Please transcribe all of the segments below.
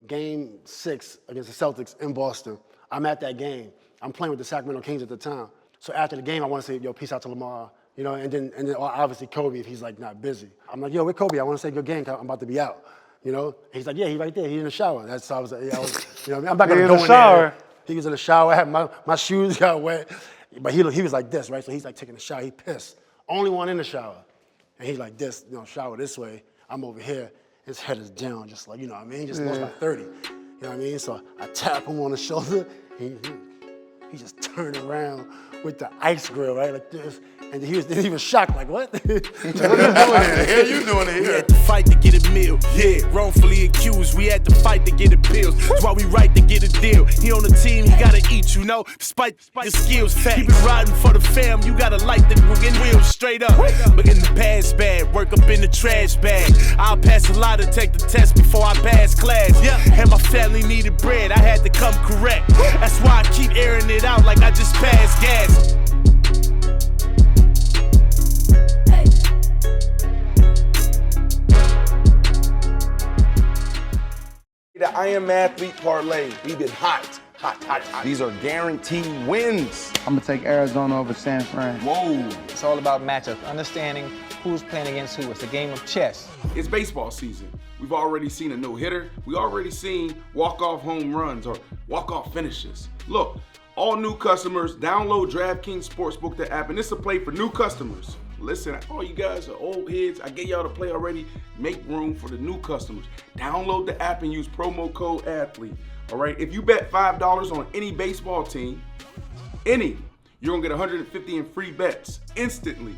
Game 6 against the Celtics in Boston. I'm at that game. I'm playing with the Sacramento Kings at the time. So after the game, I want to say, yo, peace out to Lamar, you know, and then obviously Kobe if he's like not busy. I'm like, yo, where Kobe? I want to say good game. I'm about to be out, you know. And he's like, yeah, he's right there. He's in the shower. That's so I was, you know, I'm not gonna go in there. He was in the shower. I had my shoes got wet, but he was like this, right? So he's like taking a shower. He pissed. Only one in the shower, and he's like this, you know, shower this way. I'm over here. His head is down, just like, you know what I mean? He just lost by 30. You know what I mean? So I tap him on the shoulder. He just turned around with the ice grill, right, like this. And he was shocked, like, what? What are you doing here? The hell you doing here? We had to fight to get a meal. Yeah, wrongfully accused. We had to fight to get appeals. That's why we right to get a deal. He on the team, he gotta eat, you know, despite the skills. He been riding for the fam. You gotta light the wheels straight up. But in the past bad, work up in the trash bag. I'll pass a lot to take the test before I pass class. And my family needed bread. I had to come correct. That's why I keep airing it out like I just passed gas. The I Am Athlete parlay. We've been hot. These are guaranteed wins. I'm gonna take Arizona over San Fran. Whoa. It's all about matchups, understanding who's playing against who. It's a game of chess. It's baseball season. We've already seen a no-hitter. We already seen walk-off home runs or walk-off finishes. Look, all new customers, download DraftKings Sportsbook, the app, and this is a play for new customers. Listen, all you guys are old heads. I gave y'all the play already. Make room for the new customers. Download the app and use promo code ATHLETE. All right, if you bet $5 on any baseball team, you're gonna get 150 in free bets instantly.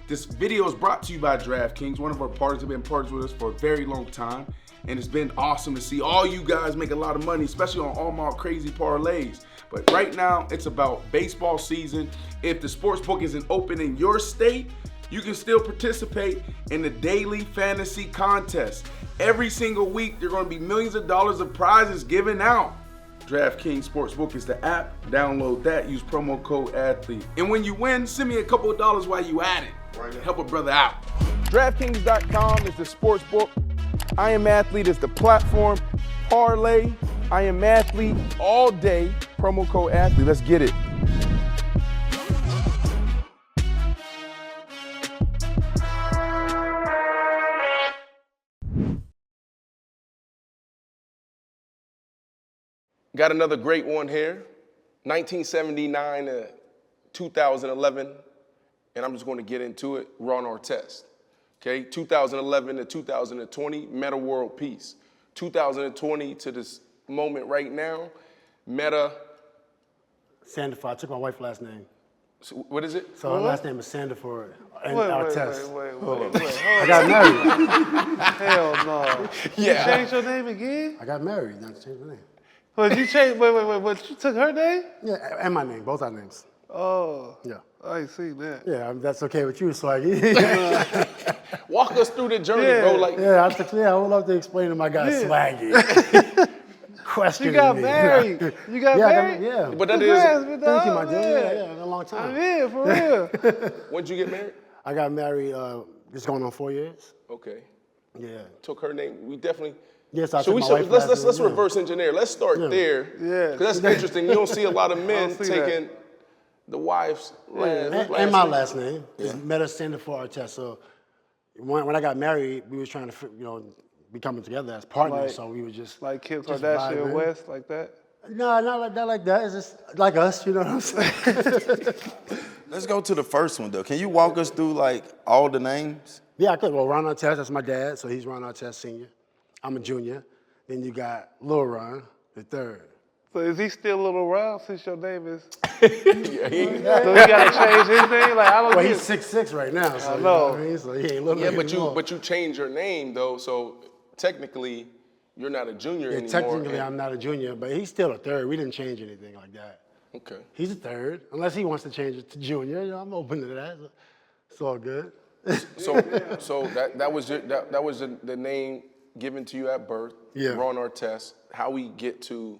This video is brought to you by DraftKings. One of our partners have been partners with us for a very long time, and it's been awesome to see all you guys make a lot of money, especially on all my crazy parlays. But right now, it's about baseball season. If the sportsbook isn't open in your state, you can still participate in the daily fantasy contest. Every single week, there are going to be millions of dollars of prizes given out. DraftKings Sportsbook is the app. Download that. Use promo code ATHLETE. And when you win, send me a couple of dollars while you at it. Right? Help a brother out. DraftKings.com is the sportsbook. I Am Athlete is the platform. Parlay. I Am Athlete all day. Promo code ATHLETE. Let's get it. Got another great one here. 1979 to 2011, and I'm just going to get into it. Sandiford-Artest. Okay, 2011 to 2020, Metta World Peace. 2020 to this moment right now, Metta. Sandiford. I took my wife's last name. So what is it? So her last name is Sandiford-Artest. Wait. I got married. Hell no. Yeah. You changed your name again? I got married. Now I changed my name. But you changed, wait, but you took her name? Yeah, and my name, both our names. Oh. Yeah. I ain't seen that. Yeah, that's okay with you, Swaggy. Walk us through the journey, bro. Like, I would love to explain to my guy Swaggy. Questioning You got me. married. You got married? Yeah. but that Congrats, is. big Thank you, dog. my dude. Yeah, in a long time. I'm here, for real. When'd you get married? I got married, it's going on 4 years. Okay. Yeah. Took her name. We definitely. Yes, I So took my wife last let's name, reverse engineer. Let's start there. Yeah. Because that's interesting. You don't see a lot of men see that. taking the wife's last And my name. last name is Metta Sandiford-Artest. So when I got married, we was trying to, be coming together as partners. So we were just Like Kim just Kardashian vibing. West, like that? No, not like that. It's just like us. You know what I'm saying? Let's go to the first one, though. Can you walk us through, like, all the names? Yeah, I could. Well, Sandiford-Artest, that's my dad. So he's Sandiford-Artest Sr. I'm a junior. Then you got Lil Ron, the third. So is he still a little round since your name is? Yeah, So he gotta change his name? Like, I don't Well, get he's 6'6" right now. So I you know. what I mean? So he ain't little. yeah, he but little. you changed your name though, so technically you're not a junior Yeah, anymore. technically, I'm not a junior, but he's still a third. We didn't change anything like that. Okay. He's a third, unless he wants to change it to junior. I'm open to that. It's all good. So that was the name given to you at birth. Yeah. Sandiford-Artest. How we get to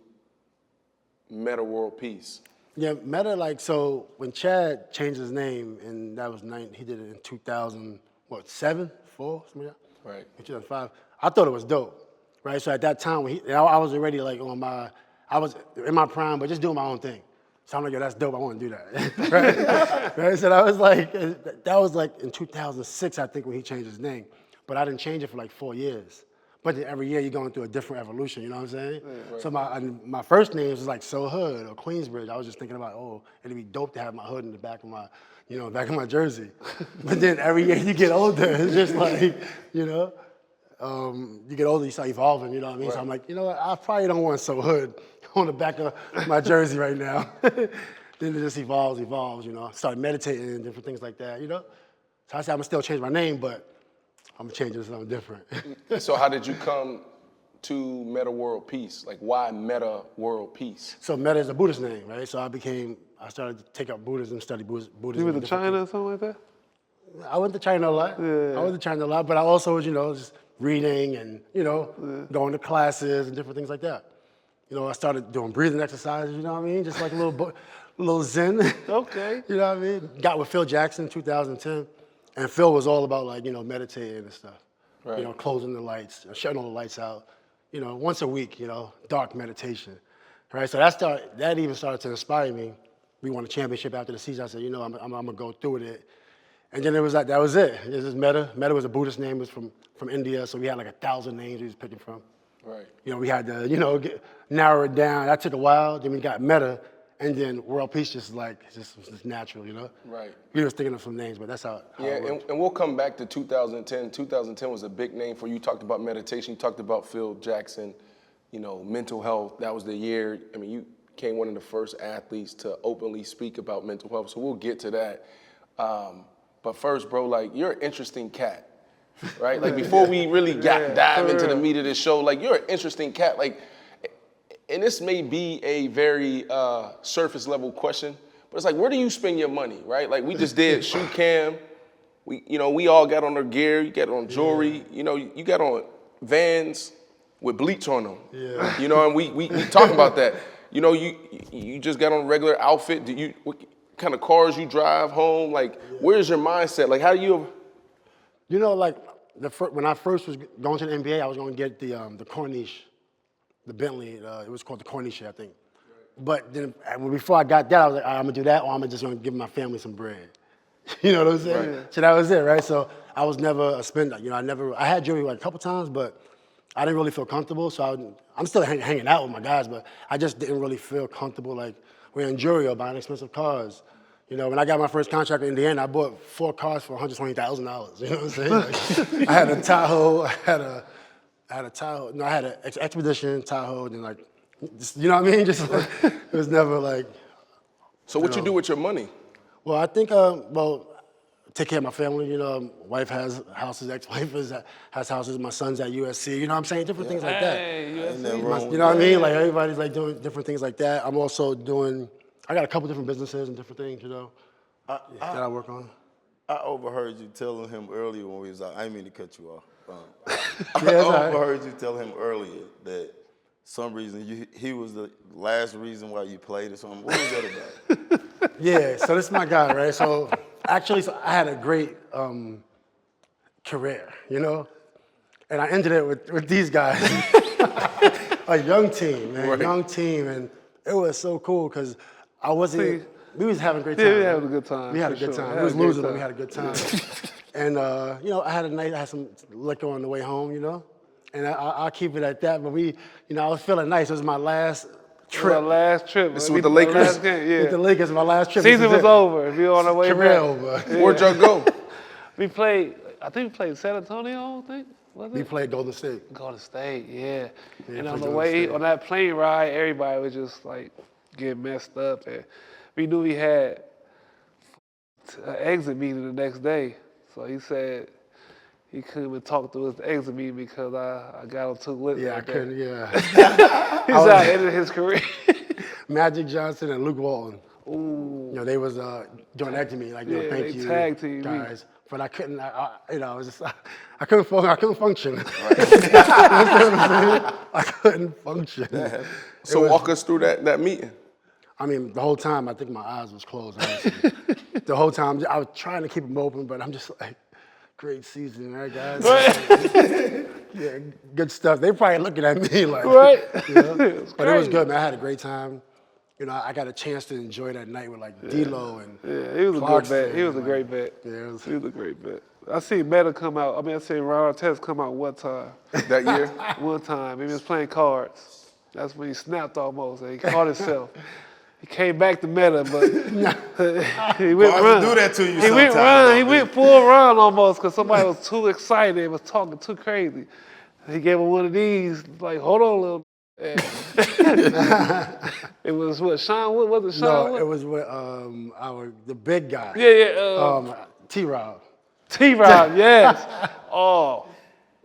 Metta World Peace. Yeah, Metta, so when Chad changed his name, and that was he did it in 2007, 4, something like that? Right. 2005. I thought it was dope, right? So at that time, I was already like I was in my prime, but just doing my own thing. So I'm like, yo, that's dope. I want to do that, right? Right? So that was like in 2006, I think, when he changed his name. But I didn't change it for like 4 years. But then every year you're going through a different evolution, you know what I'm saying? Right. So my first name was like So Hood or Queensbridge. I was just thinking about, oh, it'd be dope to have my hood in the back of my, back of my jersey. But then every year you get older, it's just like, you get older, you start evolving, you know what I mean? Right. So I'm like, you know what, I probably don't want So Hood on the back of my jersey right now. Then it just evolves, Started meditating and different things like that, So I said I'm gonna still change my name, but I'm gonna change it to something different. So how did you come to Metta World Peace? Like, why Metta World Peace? So Metta is a Buddhist name, right? So I started to take up Buddhism, study Buddhism. You went to China or something like that? I went to China a lot. Yeah. I went to China a lot, but I also was, just reading and, going to classes and different things like that. I started doing breathing exercises, you know what I mean? Just like a little zen. Okay. You know what I mean? Got with Phil Jackson in 2010. And Phil was all about like, meditating and stuff. Right. Closing the lights, shutting all the lights out, once a week, dark meditation. Right? So that even started to inspire me. We won a championship after the season. I said, I'm gonna go through with it. And then it was like, that was it. This is Metta. Metta was a Buddhist name, it was from India, so we had like 1,000 names we was picking from. Right. We had to, narrow it down. That took a while. Then we got Metta, and then World Peace just was just natural, Right. We were thinking of some names, but that's how it worked. And we'll come back to 2010. 2010 was a big name for you. You talked about meditation. You talked about Phil Jackson, mental health. That was the year. I mean, you became one of the first athletes to openly speak about mental health, so we'll get to that. But first, bro, like, you're an interesting cat, right? Like, before we really dive into the meat of this show, like, you're an interesting cat. Like, and this may be a very surface level question, but it's like, where do you spend your money, right? Like, we just did shoe cam. We all got on our gear. You got on jewelry. You got on Vans with bleach on them. Yeah. And we talk about that. You just got on a regular outfit. What kind of cars you drive home? Like, where's your mindset? Like, how do you? When I first was going to the NBA, I was going to get the Corniche. The Bentley, it was called the Corniche, I think. Right. But then before I got that, I was like, I'm gonna do that, or I'm just gonna give my family some bread. You know what I'm saying? Right. So that was it, right? So I was never a spender. I had jewelry like a couple times, but I didn't really feel comfortable. So I'm still hanging out with my guys, but I just didn't really feel comfortable like wearing jewelry or buying expensive cars. When I got my first contract in Indiana, I bought 4 cars for $120,000. You know what I'm saying? Like, I had a Tahoe, I had an Expedition, Tahoe, and just, you know what I mean? Just like, it was never like. So what you do with your money? Well, I think, take care of my family. Wife has houses, ex-wife has houses, my son's at USC. You know what I'm saying? Different things like that. USC. You know what I mean? Like, everybody's like doing different things like that. I'm also I got a couple different businesses and different things, that I work on. I overheard you telling him earlier when we was out. I didn't mean to cut you off. I overheard you tell him earlier that some reason he was the last reason why you played or something. What was that about? Yeah, so this is my guy, right? So actually, I had a great career, and I ended it with these guys. A young team, man, right. Young team, and it was so cool because I wasn't. We was having a great time. Yeah, we had a good time. We had a good time. We was losing, but we had a good time. And I had some liquor on the way home, and I'll keep it at that. But I was feeling nice. It was my last trip. My last trip. This with the Lakers? With the Lakers, my last trip. Season was over. If you on our way Career back. over. Yeah. Where'd y'all go? I think we played San Antonio, was it? We played Golden State. Golden State, yeah. And on the Golden way, State. on that plane ride, everybody was just like getting messed up. And we knew we had an exit meeting the next day. So he said he couldn't even talk to us the exit meeting because I got him too lit. Yeah, I couldn't, He's out ending his career. Magic Johnson and Luke Walton. Ooh. They was doing that to me, like, thank you, tag team guys. But I couldn't, I couldn't function. I couldn't function. So walk us through that meeting. I mean, the whole time, I think my eyes was closed, honestly. The whole time, I was trying to keep them open, but I'm just like, great season, right, guys? Yeah, good stuff. They probably looking at me like, Right? you know? It's But it was crazy. good, man. I had a great time. You know, I got a chance to enjoy that night with like D-Lo and Yeah, he was a good Clarkson, vet. He was a like, great vet. Yeah, it was, He was a great vet. I seen Metta come out. I mean, I seen Artest come out one time. That year? One time. He was playing cards. That's when he snapped almost. And he caught himself. He came back to Metta, but he went Cards run. do that to you He went sometimes, run. He don't went full run almost because somebody was too excited and was talking too crazy. He gave him one of these, like, hold on, little. And it was what, Sean Wood? Was it Sean no, Wood? it was with the big guy. Yeah. T-Rob. T-Rob, yes. Oh.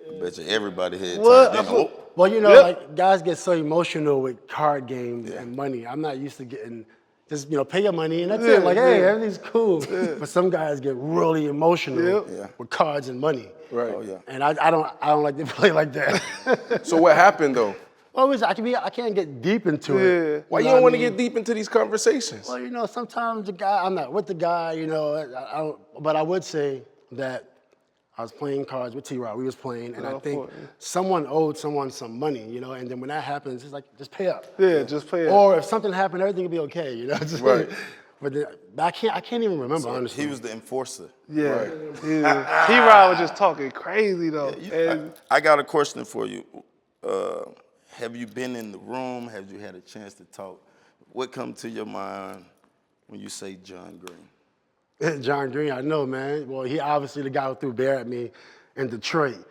I bet you everybody had What? time. Oh, Well, you know, Yep. like guys get so emotional with card games and money. I'm not used to getting just pay your money and that's it. Like, hey, everything's cool. But some guys get really emotional with cards and money. Right. oh yeah. And I don't like to play like that. So what happened though? Always, I can't get deep into it. Why you know don't what want I to mean? get deep into these conversations? Well, sometimes the guy, I'm not with the guy, but I would say that I was playing cards with T-Rod. We was playing, and I think someone owed someone some money, and then when that happens, it's like, just pay up. Yeah, just pay up. Or if something happened, everything will be okay, Right. But I can't even remember, honestly. He was the enforcer. Yeah. Yeah. T-Rod was just talking crazy, though. I got a question for you. Have you been in the room? Have you had a chance to talk? What comes to your mind when you say John Green? John Green, I know, man. Well, he obviously the guy who threw bear at me in Detroit.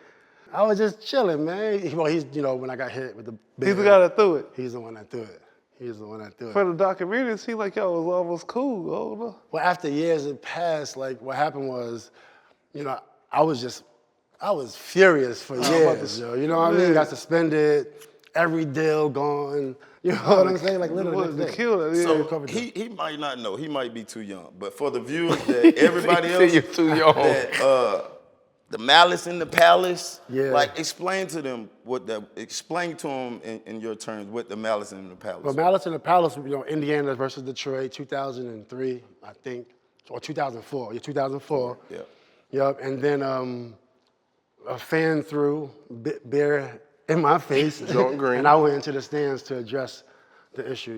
I was just chilling, man. He's, when I got hit with the bear. He's the guy that threw it. He's the one that threw it. He's the one that threw it. For the documentary, it seemed like y'all was almost cool. Oh, no. Well, after years had passed, like what happened was, I was furious for years, yo. You know what I mean? Got suspended, every deal gone. You know what I'm saying? Like literally The next day. killer, yeah. So he might not know. He might be too young. But for the viewers that everybody else, You're too young. that the Malice in the Palace, Yeah. like explain to them explain to them in your terms what the Malice in the Palace. Well, Malice in the Palace, Indiana versus Detroit, 2003, I think, or 2004. Yeah, 2004. Yeah. Yep. And then a fan threw beer in my face. John Green. And I went into the stands to address the issue,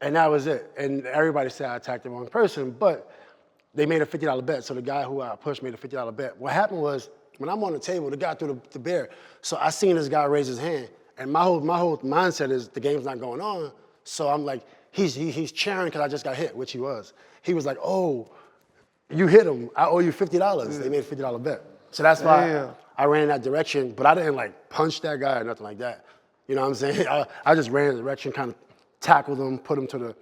and that was it. And everybody said I attacked the wrong person, but they made a $50 bet. So the guy who I pushed made a $50 bet. What happened was, when I'm on the table, the guy threw the beer. So I seen this guy raise his hand. And my whole mindset is the game's not going on. So I'm like, he's cheering because I just got hit, which he was. He was like, oh, you hit him. I owe you $50. They made a $50 bet. So that's why I ran in that direction. But I didn't punch that guy or nothing like that. You know what I'm saying? I just ran in the direction, kind of tackled him, put him to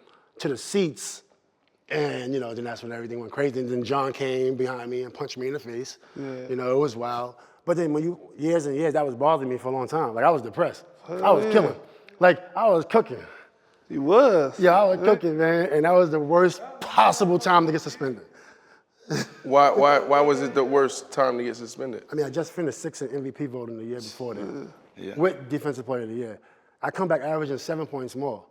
the seats. And, then that's when everything went crazy. And then John came behind me and punched me in the face. Yeah. It was wild. But then years and years, that was bothering me for a long time. Like, I was depressed. I was killing. Like, I was cooking. He was. Yeah, I was cooking, man. And that was the worst possible time to get suspended. Why was it the worst time to get suspended? I mean, I just finished 6th in MVP voting the year before that. Yeah. With Defensive Player of the Year. I come back averaging 7 points more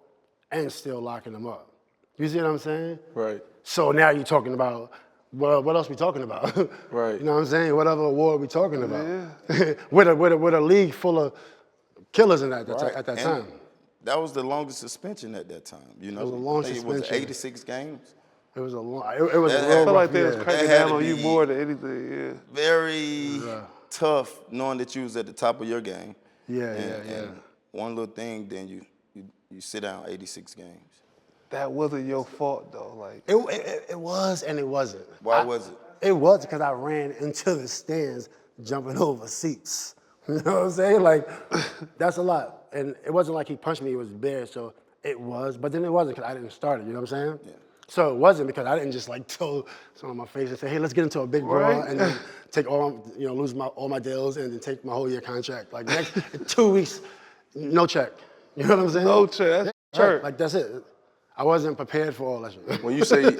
and still locking them up. You see what I'm saying? Right. So now you're talking about, well, what else we talking about? Right. You know what I'm saying? What other award we talking about? Yeah. with a league full of killers at that time. That was the longest suspension at that time. It was a long It suspension. was 86 games. It was a long. It was a I real I feel like rough they was year. cracking That had down to on you be- more than anything, yeah. Very tough knowing that you was at the top of your game. Yeah. And one little thing, then you sit down 86 games. That wasn't your fault, though. Like, It was and it wasn't. Why was it? It was because I ran into the stands jumping over seats. You know what I'm saying? Like, that's a lot. And it wasn't like he punched me, it was bare, so it was. But then it wasn't because I didn't start it, you know what I'm saying? Yeah. So it wasn't because I didn't just throw someone on my face and say, hey, let's get into a big brawl and then take lose all my deals and then take my whole year contract. Like, next 2 weeks, no check. You know what I'm saying? no check. That's hurt. Like, that's it. I wasn't prepared for all that shit. When you say,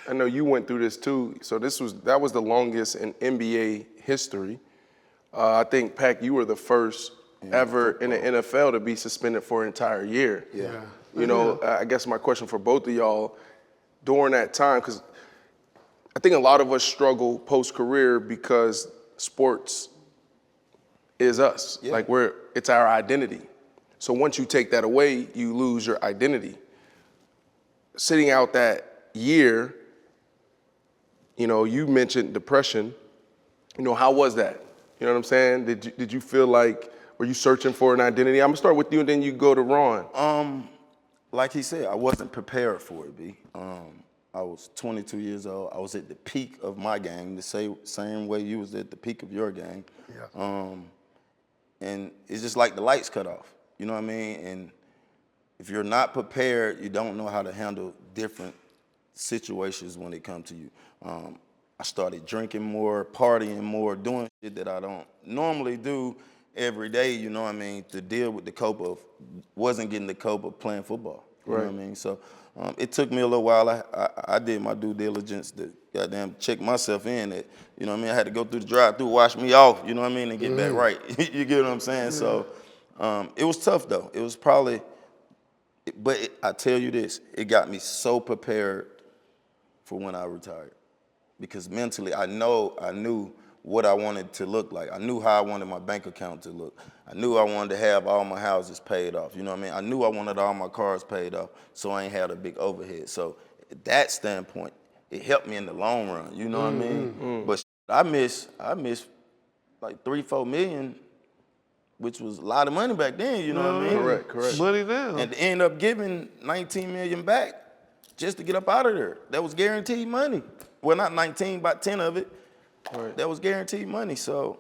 I know you went through this too, so that was the longest in NBA history. I think, Pac, you were the first ever in the NFL to be suspended for an entire year. Yeah. I guess my question for both of y'all, during that time, because I think a lot of us struggle post-career because sports is us. Yeah. Like it's our identity. So once you take that away, you lose your identity. Sitting out that year, you know, you mentioned depression. You know, how was that? You know what I'm saying? Did you feel like, were you searching for an identity? I'm gonna start with you and then you go to Ron. Like he said, I wasn't prepared for it, B. I was 22 years old. I was at the peak of my game, the same way you was at the peak of your game. Yeah. And it's just like the lights cut off. You know what I mean? And if you're not prepared, you don't know how to handle different situations when it comes to you. I started drinking more, partying more, doing shit that I don't normally do every day, you know what I mean, to deal with the cope of, wasn't getting the cope of playing football. You know what I mean? So it took me a little while. I did my due diligence to goddamn check myself in. That, you know what I mean? I had to go through the drive-through, wash me off, you know what I mean, and get back right. You get what I'm saying? So it was tough though. It was probably, but I tell you this, it got me so prepared for when I retired. Because mentally, I knew what I wanted to look like. I knew how I wanted my bank account to look. I knew I wanted to have all my houses paid off. You know what I mean? I knew I wanted all my cars paid off, so I ain't had a big overhead. So that standpoint, it helped me in the long run. You know what I mean? But I miss like 3-4 million, which was a lot of money back then. You know what I mean? Correct. Money now. And to end up giving 19 million back just to get up out of there. That was guaranteed money. Well, not 19, about 10 of it. Right. That was guaranteed money. So,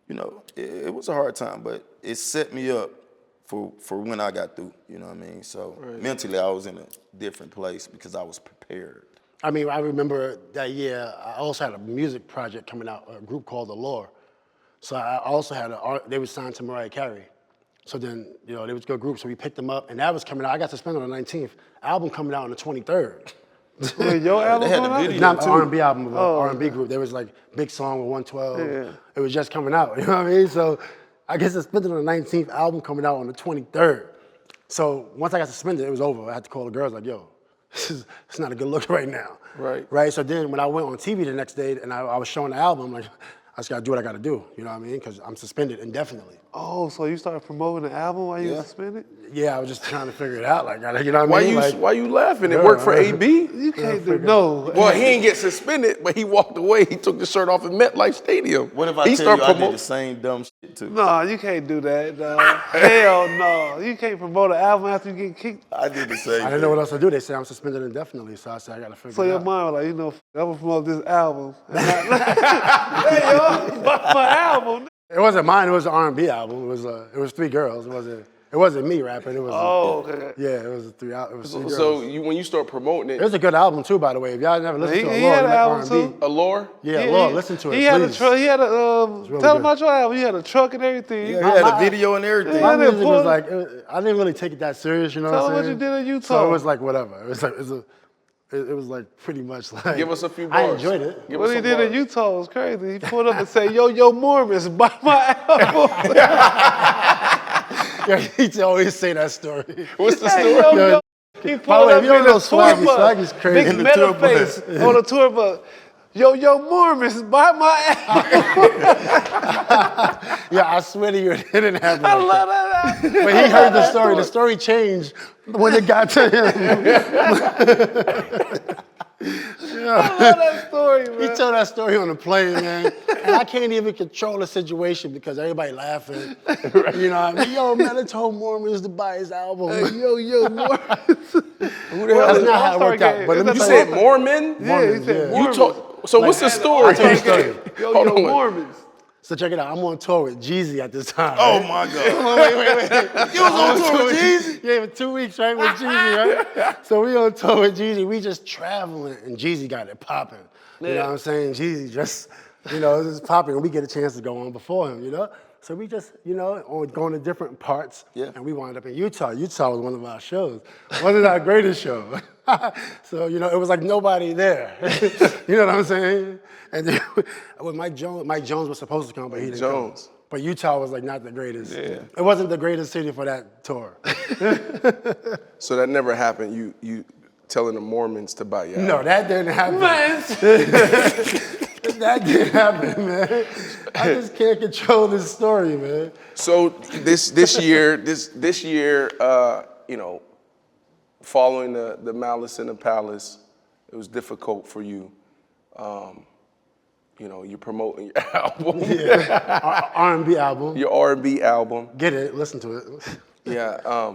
you know, it was a hard time, but it set me up for when I got through, you know what I mean? So mentally, I was in a different place because I was prepared. I mean, I remember that year, I also had a music project coming out, a group called The Lore. So I also had they were signed to Mariah Carey. So then, you know, they was a good group, so we picked them up, and that was coming out. I got suspended on the 19th. Album coming out on the 23rd. Wait, your album They had coming a out? video. Not an too. R&B album, but R&B group. There was like big song with 112. Yeah. It was just coming out, you know what I mean? So I get suspended on the 19th, album coming out on the 23rd. So once I got suspended, it was over. I had to call the girls like, yo, it's not a good look right now. Right. So then when I went on TV the next day and I was showing the album, I'm like, I just gotta do what I gotta do, you know what I mean? Because I'm suspended indefinitely. Oh, so you started promoting the album while you were suspended? Yeah, I was just trying to figure it out, like, you know what I mean? Why you laughing? It worked for AB. You can't do no. Well, he ain't get suspended, but he walked away. He took the shirt off at MetLife Stadium. What if I tell you I did the same dumb shit too? No, you can't do that. No. Hell no. You can't promote an album after you get kicked. I did the same I didn't know what else to do. They said I'm suspended indefinitely, so I said I gotta figure So it your out. mind was like, you know, I'm gonna promote this album. Hey, yo, my album. It wasn't mine. It was an R&B album. It was 3 girls. It wasn't me rapping. It was. Okay. Yeah, it was 3 girls. So when you start promoting It it, was a good album too, by the way. If y'all never listened to He Allure, had an like album R&B. too. Allure, Yeah, Allure, listen to it, He had please. he had a really tell good. him about your album. He had a truck and everything. Yeah, he had a video and everything. My Yeah, they music pulled- was like, I didn't really take it that serious, you know Tell what them I'm what you saying? did in Utah. So it was like whatever. It was like pretty much like. give us a few I bars. enjoyed it. Give What us he some did in bars. Utah was crazy. He pulled up and said, yo, Mormons, buy my album. Yeah, he always say that story. What's the Hey, story? yo, he By the pulled way, up if you don't in know a tour Swaggy, bus. Swaggy's crazy. Big In the Metta tour face on a tour bus. Yo, Mormons, buy my album. Yeah, I swear to you, it didn't happen. I like love that. that album. But he heard the story. The story changed when it got to him. I love that story, man. He told that story on the plane, man. And I can't even control the situation because everybody laughing. You know what I mean? Yo, man, I told Mormons to buy his album. Yo, Mormons. Who the hell That's is not how it All-Star worked out. game. But let me You tell said you. Mormon? Yeah, he said yeah. You Mormons. talk. So what's the story? I'll tell you the story. Hold on. Mormons. So check it out. I'm on tour with Jeezy at this time. Oh right? my God. Wait. You was on tour with Jeezy? Yeah, for 2 weeks, right, with Jeezy, right? So we on tour with Jeezy. We just traveling, and Jeezy got it popping. You know what I'm saying? Jeezy just, just popping, and we get a chance to go on before him, So we just, going to different parts, and we wound up in Utah. Utah was one of our shows. Wasn't our greatest show. So, it was like nobody there. You know what I'm saying? And then with Mike Jones was supposed to come, but he didn't come. But Utah was like not the greatest. Yeah. It wasn't the greatest city for that tour. So that never happened. You telling the Mormons to buy your album. No, that didn't happen. That didn't happen, man. I just can't control this story, man. So this year, you know, following the Malice in the Palace, it was difficult for you. You know, you're promoting your album. Yeah, R&B album. Your R&B album. Get it, listen to it. Yeah.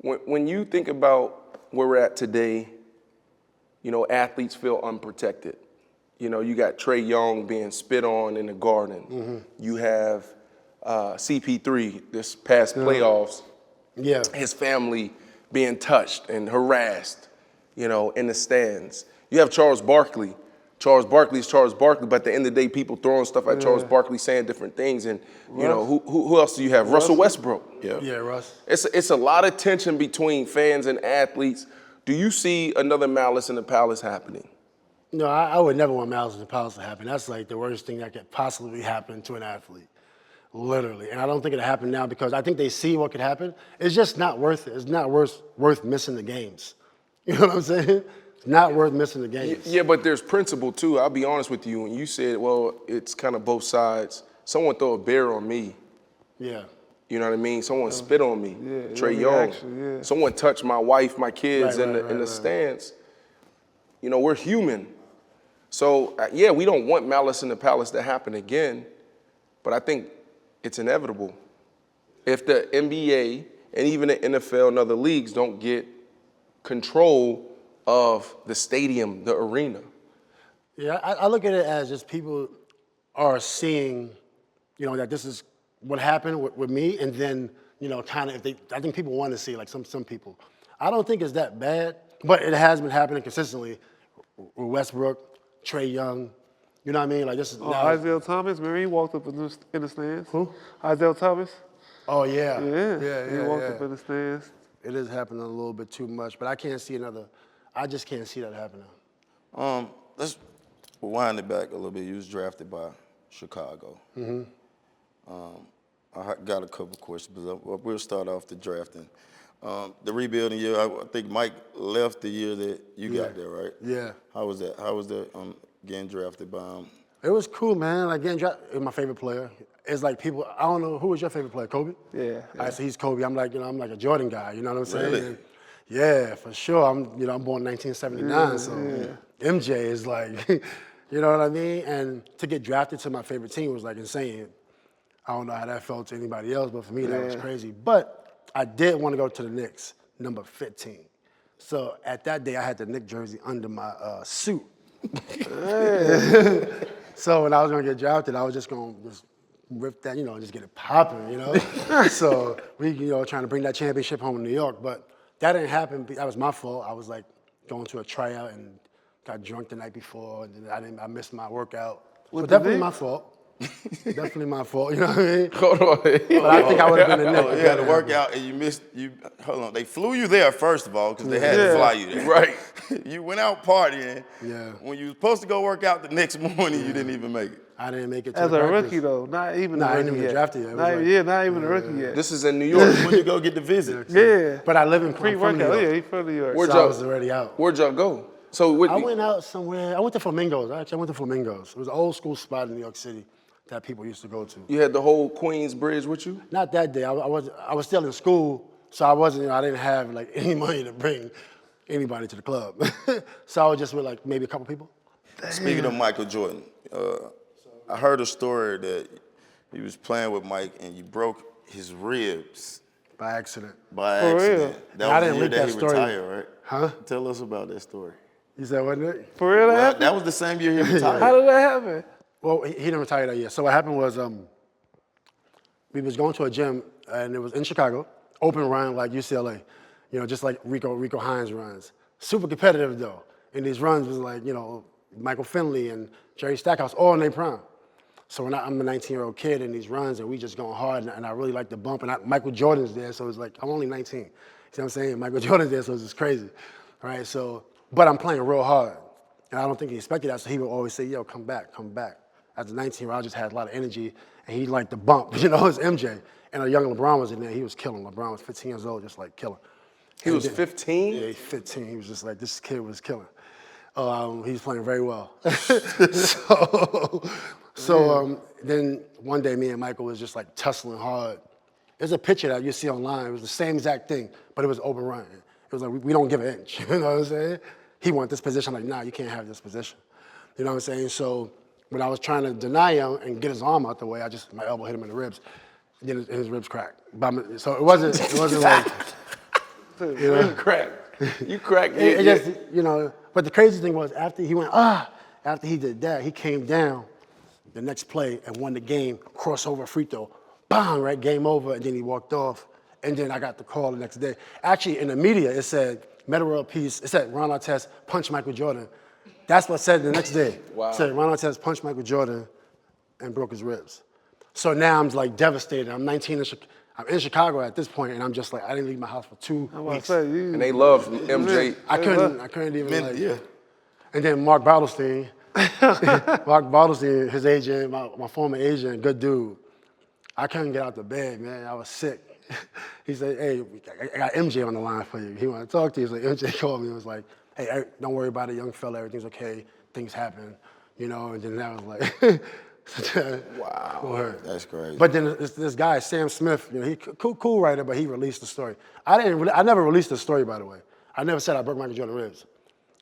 When you think about where we're at today, you know, athletes feel unprotected. You know, you got Trae Young being spit on in the Garden. Mm-hmm. You have CP3 this past playoffs. Yeah. His family being touched and harassed, you know, in the stands. You have Charles Barkley. Charles Barkley is Charles Barkley, but at the end of the day, people throwing stuff at Charles Barkley, saying different things. And, you know, who else do you have? Russell Westbrook. Yeah, Russ. It's a lot of tension between fans and athletes. Do you see another Malice in the Palace happening? No, I would never want Malice in the Palace to happen. That's like the worst thing that could possibly happen to an athlete, literally. And I don't think it'll happen now because I think they see what could happen. It's just not worth it. It's not worth missing the games. You know what I'm saying? It's not worth missing the games. Yeah, but there's principle too. I'll be honest with you. When you said, well, it's kind of both sides. Someone throw a bear on me. Yeah. You know what I mean? Someone spit on me. Yeah, Trae your Young. reaction, yeah. Someone touched my wife, my kids Right, in the right. stands. You know, we're human. So, yeah, we don't want Malice in the Palace to happen again, but I think it's inevitable. If the NBA and even the NFL and other leagues don't get control of the stadium, the arena. Yeah, I look at it as just people are seeing, you know, that this is what happened with me, and then, you know, kind of, I think people want to see, like some people. I don't think it's that bad, but it has been happening consistently with Westbrook, Trae Young, you know what I mean? Like this is now. Isaiah Thomas, remember he walked up in the stands? Who? Isaiah Thomas. Oh yeah. He walked up in the stands. It is happening a little bit too much, but I just can't see that happening. Let's rewind it back a little bit. You was drafted by Chicago. I got a couple questions, but we'll start off the drafting. The rebuilding year, I think Mike left the year that you got there, right? Yeah. How was that? How was that getting drafted by him? It was cool, man. Like getting drafted, it was my favorite player. It's like people, I don't know, who was your favorite player? Kobe? Yeah. All right, so he's Kobe. I'm like a Jordan guy, you know what I'm saying? Really? And yeah, for sure. I'm born in 1979, so MJ is like, you know what I mean? And to get drafted to my favorite team was like insane. I don't know how that felt to anybody else, but for me, that was crazy. But I did want to go to the Knicks, number 15. So at that day, I had the Knicks jersey under my suit. So when I was going to get drafted, I was just going to rip that, you know, just get it popping, you know? So we, you know, trying to bring that championship home in New York. But that didn't happen. That was my fault. I was like going to a tryout and got drunk the night before. And I missed my workout. So definitely my fault. Definitely my fault, you know what I mean? Hold on. But I think I would have been the Knicks. You had to work out and you missed, hold on, they flew you there first of all because they had to fly you there. Right. You went out partying. Yeah. When you were supposed to go work out the next morning, you didn't even make it. I didn't make it to As the a practice. rookie though, not even Nah, a I rookie ain't even yet. drafted yet. It was Not, like- not even a rookie yet. This is in New York. When you go get the visit. Yeah. But I live in Free I'm from New workout. York, Yeah, he from New York. Where'd so I y'all- was already out. Where'd y'all go? So I went out somewhere. I went to Flamingos. Actually, I went to Flamingos. It was an old school spot in New York City that people used to go to. you had the whole Queens Bridge with you? Not that day. I was still in school, so I wasn't. You know, I didn't have like any money to bring anybody to the club. So I was just with like maybe a couple people. Speaking of Michael Jordan, I heard a story that he was playing with Mike and you broke his ribs By accident. by For accident. real? That I was the didn't year leak that that he story. retired, right? Huh? Tell us about that story. You said, wasn't it? For real, that Well, happened? that was the same year he retired. How did that happen? Well, he didn't retire that year. So what happened was we was going to a gym, and it was in Chicago, open run like UCLA, you know, just like Rico Hines runs. Super competitive, though. And these runs was like, you know, Michael Finley and Jerry Stackhouse, all in their prime. So when I'm a 19-year-old kid in these runs, and we just going hard, and I really like the bump. And Michael Jordan's there, so it's like, I'm only 19. You see what I'm saying? Michael Jordan's there, so it's just crazy. All right, so, but I'm playing real hard. And I don't think he expected that, so he would always say, yo, come back, come back. As a 19-year-old, I just had a lot of energy, and he liked the bump, you know, it's MJ. And a young LeBron was in there, he was killing. LeBron was 15 years old, just like killing. He was 15? Yeah, he's 15, he was just like, this kid was killing. He's playing very well. Then one day, me and Michael was just like tussling hard. There's a picture that you see online. It was the same exact thing, but it was open run. It was like, we don't give an inch. You know what I'm saying? He wanted this position. I'm like, nah, you can't have this position. You know what I'm saying? So when I was trying to deny him and get his arm out the way, my elbow hit him in the ribs. And then his ribs cracked. So it wasn't like, you know, You cracked. it just, you know, but the crazy thing was after he went, after he did that, he came down the next play and won the game, crossover free throw, bang, right, game over, and then he walked off. And then I got the call the next day. Actually, in the media, it said, Metta World Peace, it said Ron Artest punched Michael Jordan. That's what it said the next day. Wow. It said Ron Artest punched Michael Jordan and broke his ribs. So now I'm like devastated. I'm 19, I'm in Chicago at this point, and I'm just like, I didn't leave my house for 2 weeks. And they love MJ. I couldn't even And then Mark Bartlestein, his agent, my former agent, good dude. I couldn't get out the bed, man. I was sick. He said, hey, I got MJ on the line for you. He wanted to talk to you. So MJ called me and was like, hey, don't worry about it, young fella. Everything's okay. Things happen, you know. And then that was like, wow, that's crazy. But then this guy, Sam Smith, you know, he cool writer, but he released the story. I never released the story, by the way. I never said I broke Michael Jordan's ribs,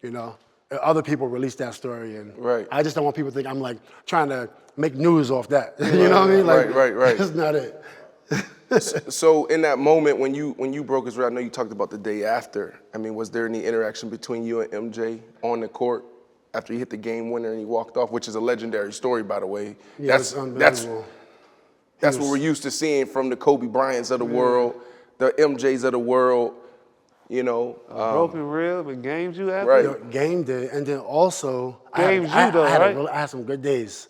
you know. Other people released that story, and I just don't want people to think I'm like trying to make news off that. You know what I mean? Like, right. That's not it. So in that moment when you broke his rib, I know you talked about the day after. I mean, was there any interaction between you and MJ on the court after he hit the game winner and he walked off, which is a legendary story, by the way? Yeah, that's unbelievable. That's what we're used to seeing from the Kobe Bryants of the world, the MJs of the world. You know, broken rib and gamed you after? Right. You know, gamed it, and then also I had some good days.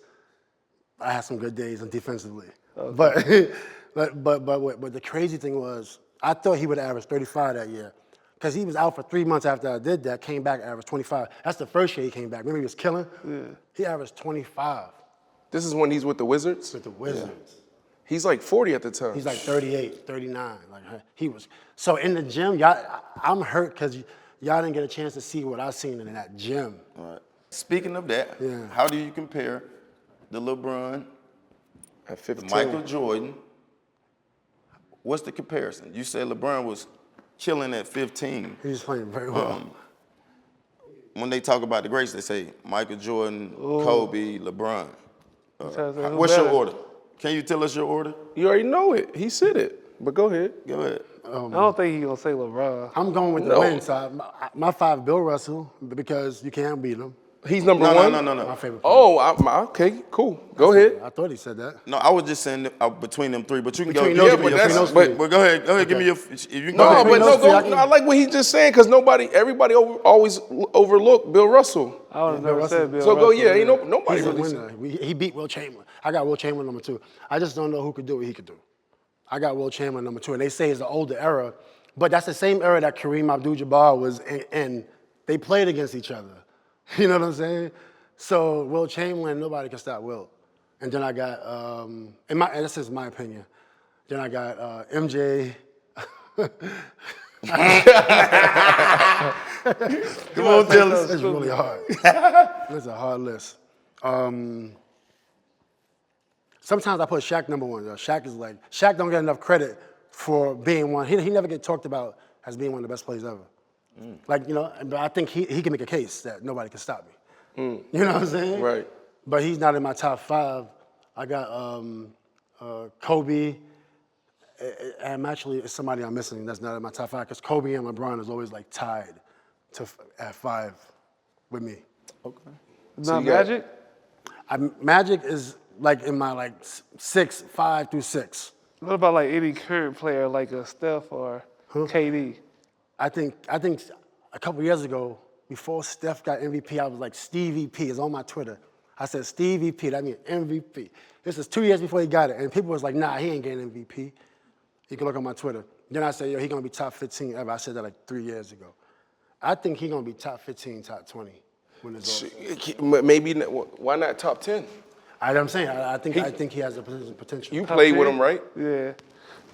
I had some good days defensively. Okay. But the crazy thing was, I thought he would average 35 that year. Because he was out for 3 months after I did that, came back, averaged 25. That's the first year he came back. Remember he was killing? Yeah. He averaged 25. This is when he's with the Wizards? With the Wizards. Yeah. He's like 40 at the time. He's like 38, 39. Like he was. So in the gym, I'm hurt because y'all didn't get a chance to see what I seen in that gym. All right. Speaking of that, how do you compare the LeBron at 15, Michael Jordan? What's the comparison? You said LeBron was killing at 15. He was playing very well. When they talk about the greats, they say Michael Jordan, Kobe, LeBron. What's your order? Can you tell us your order? You already know it. He said it. But go ahead. Go ahead. I don't think he's going to say LeBron. I'm going with the win side. My 5, Bill Russell, because you can't beat him. He's number one? No. My favorite player. Okay, cool. Go ahead. I thought he said that. No, I was just saying between them 3, but you can between go. But go ahead. Give me your. I like what he's just saying because everybody always overlooked Bill Russell. I would have never said Bill Russell. So Russell. Nobody. He's a winner. He beat Will Chamberlain. I got Will Chamberlain number 2. I just don't know who could do what he could do. I got Will Chamberlain number 2, and they say it's the older era, but that's the same era that Kareem Abdul-Jabbar was in. They played against each other. You know what I'm saying? So Will Chamberlain, nobody can stop Will. And then I got, and this is my opinion. Then I got MJ. Come on, tell us. It's really hard. It's a hard list. Sometimes I put Shaq number 1. Though. Shaq don't get enough credit for being one. He never get talked about as being one of the best players ever. Like, you know, but I think he can make a case that nobody can stop me. You know what I'm saying? Right. But he's not in my top 5. I got Kobe, and actually it's somebody I'm missing that's not in my top 5 because Kobe and LeBron is always like tied at 5 with me. Okay. Not Magic? Magic is like in my 5 through 6. What about like any current player like a Steph or KD? I think a couple years ago, before Steph got MVP, I was like, Stevie P is on my Twitter. I said, Stevie P, that means MVP. This is 2 years before he got it. And people was like, nah, he ain't getting MVP. You can look on my Twitter. Then I said, yo, he gonna be top 15 ever. I said that like 3 years ago. I think he gonna be top 15, top 20 when it's over. Maybe, why not top 10? I'm saying, I think he has the potential. You played with him, right? Yeah.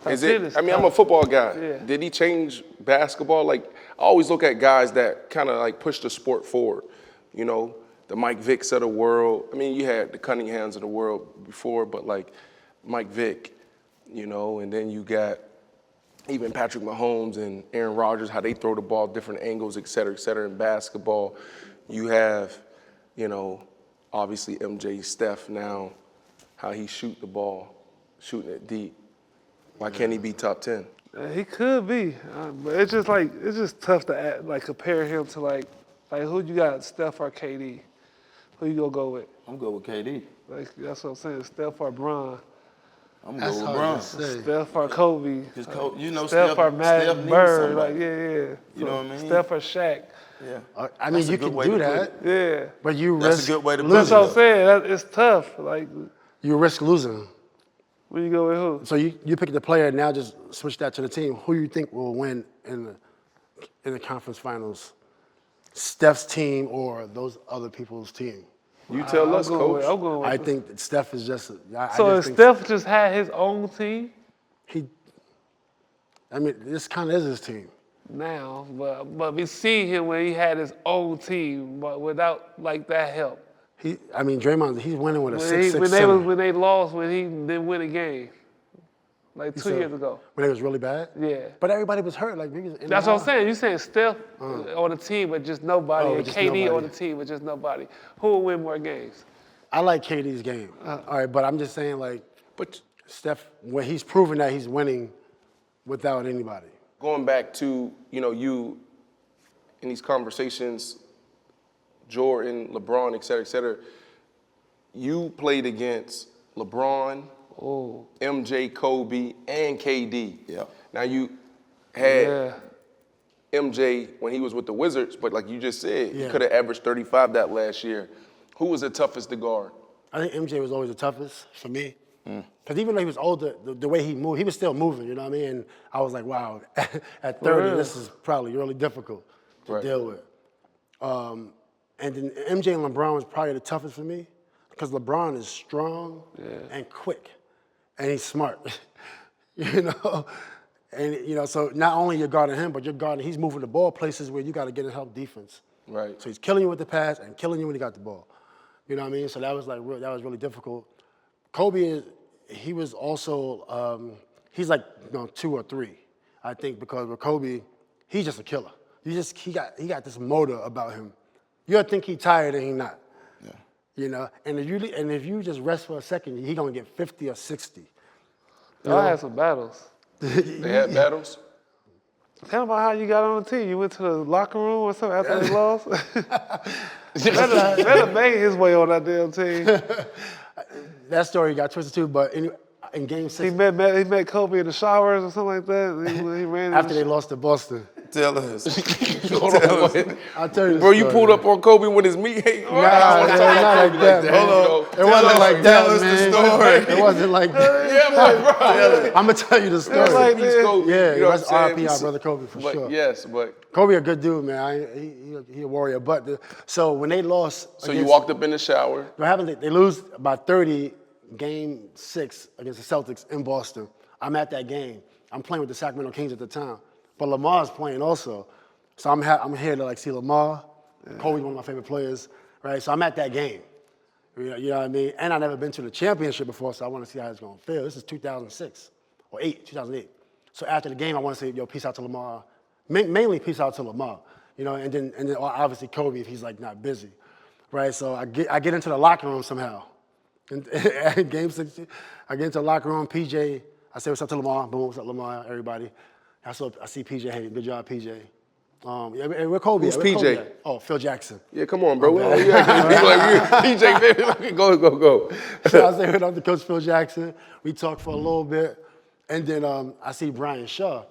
I'm a football guy. Yeah. Did he change basketball? Like, I always look at guys that kind of like push the sport forward. you know, the Mike Vicks of the world. I mean, you had the Cunninghams of the world before, but like Mike Vick, you know, and then you got even Patrick Mahomes and Aaron Rodgers, how they throw the ball, different angles, et cetera, in basketball. You have, you know, obviously MJ Steph now, how he shoot the ball, shooting it deep. Why can't he be top 10? He could be, but it's just tough to compare him to like who you got, Steph or KD? Who you gonna go with? I'm good with KD. Like that's what I'm saying, Steph or Bron? I'm That's good with hard LeBron. to say. Steph or Kobe? You know, Steph or Steph Matt needs Bird? somebody. Like You know what I mean? Steph or Shaq? Yeah. I mean, That's a you good can way do to that, put it. Yeah, but you That's risk a good way to put that's it. what I'm though. saying. It's tough. Like you risk losing. when you go with who? So you pick the player, now just switch that to the team. Who you think will win in the conference finals? Steph's team or those other people's team? You tell us, Coach. I'm going with I think that Steph is just. So I if just think Steph just had his own team this kind of is his team. now, but we see him when he had his own team, but without like that help. Draymond, he's winning with a When 6'6" center. when they lost, when he didn't win a game, like 2 years ago. When it was really bad? Yeah. But everybody was hurt. Like, niggas in That's the what I'm house. saying. You saying Steph on the team, but just nobody, Oh, and just KD on nobody. the team, but just nobody. Who will win more games? I like KD's game. All right, but I'm just saying, like, But Steph, when he's proven that he's winning without anybody. going back to, you know, you in these conversations, Jordan, LeBron, et cetera, you played against LeBron, MJ, Kobe, and KD. Yeah. Now you had Yeah. MJ when he was with the Wizards, but like you just said, he Yeah. could have averaged 35 that last year. Who was the toughest to guard? I think MJ was always the toughest for me. Because even though he was older, the way he moved, he was still moving, you know what I mean? And I was like, wow, at 30, this is probably really difficult to deal with. And then MJ and LeBron was probably the toughest for me because LeBron is strong and quick, and he's smart, you know? And, you know, so not only you're guarding him, but he's moving the ball places where you got to get in help defense. Right. So he's killing you with the pass and killing you when he got the ball. You know what I mean? So that was really difficult. Kobe he was also he's like 2 or 3, I think, because with Kobe, he's just a killer. He got this motor about him. You'll think he's tired and he's not. Yeah. You know, and if you just rest for a second, he gonna get 50 or 60. Y'all had some battles. They had battles? Tell me about how you got on the team. You went to the locker room or something after they lost? Metta made his way on that damn team. That story got twisted too, but in Game 6, He met Kobe in the showers or something like that. He ran after they lost to Boston. Tell us. Hold on, wait. I'll tell you the Bro, you story, pulled man. up on Kobe with his meat hate. Nah, man, not like that, man. Hold on. It wasn't like that, tell us the man. story. It wasn't like that. Yeah, bro. I'm gonna tell you the story. like He's this. Kobe, Yeah, you know that's what I'm saying? RIP our brother Kobe for But sure. yes, but Kobe a good dude, man. He a warrior. But so when they lost, so you walked up in the shower. What happened? They lose by 30, Game 6 against the Celtics in Boston. I'm at that game. I'm playing with the Sacramento Kings at the time, but Lamar's playing also. So I'm here to like see Lamar. Kobe's one of my favorite players, right? So I'm at that game. You know what I mean? And I've never been to the championship before, so I want to see how it's going to feel. This is 2006 or 2008. So after the game, I want to say, yo, peace out to Lamar. Mainly peace out to Lamar, you know, and then obviously Kobe if he's like not busy, right? So I get into the locker room somehow. And Game 6, I get into the locker room, PJ, I say what's up to Lamar, boom, what's up Lamar, everybody. I see PJ, hey, good job, PJ. We're Kobe. Who's Where PJ? Kobe at? Oh, Phil Jackson. Yeah, come on, bro. We don't you acting like PJ, baby. Go. So I say, up to Coach Phil Jackson. We talk for a little bit. And then I see Bryant Shaw.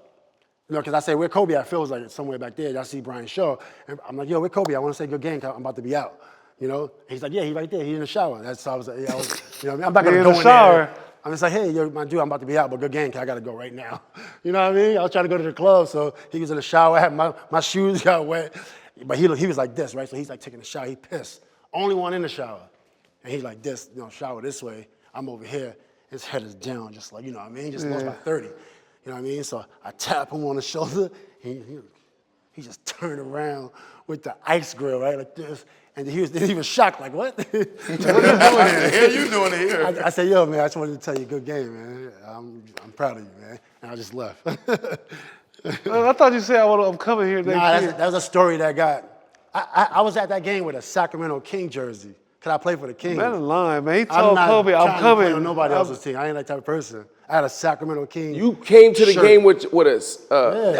You know, because I say, where Kobe at? Phil was like somewhere back there. I see Bryant Shaw. And I'm like, yo, where Kobe? I want to say good game, 'cause I'm about to be out. You know? And he's like, yeah, he's right there. He's in the shower. That's so I was like, yeah, you know what I mean? I'm not going to in go the in shower. there. I'm just like, hey, yo, my dude, I'm about to be out, but good game, 'cause I got to go right now. You know what I mean? I was trying to go to the club, so he was in the shower. I had my shoes got wet. But he was like this, right? So he's like taking a shower. He pissed. Only one in the shower. And he's like this, you know, shower this way. I'm over here. His head is down, just like, you know what I mean? He just lost by 30. You know what I mean? So I tap him on the shoulder. He just turned around with the ice grill, right, like this. And he was shocked, like, what? What are you doing What the here? hell you doing here? I said, yo, man, I just wanted to tell you, good game, man. I'm proud of you, man. And I just left. I thought you said I'm coming here next year. That was a story that got. I was at that game with a Sacramento King jersey. Cause I played for the Kings. Man, lying, man. He told Kobe, I'm trying to coming. play on nobody else's team. I ain't that type of person. I had a Sacramento King. You came to the shirt. game with a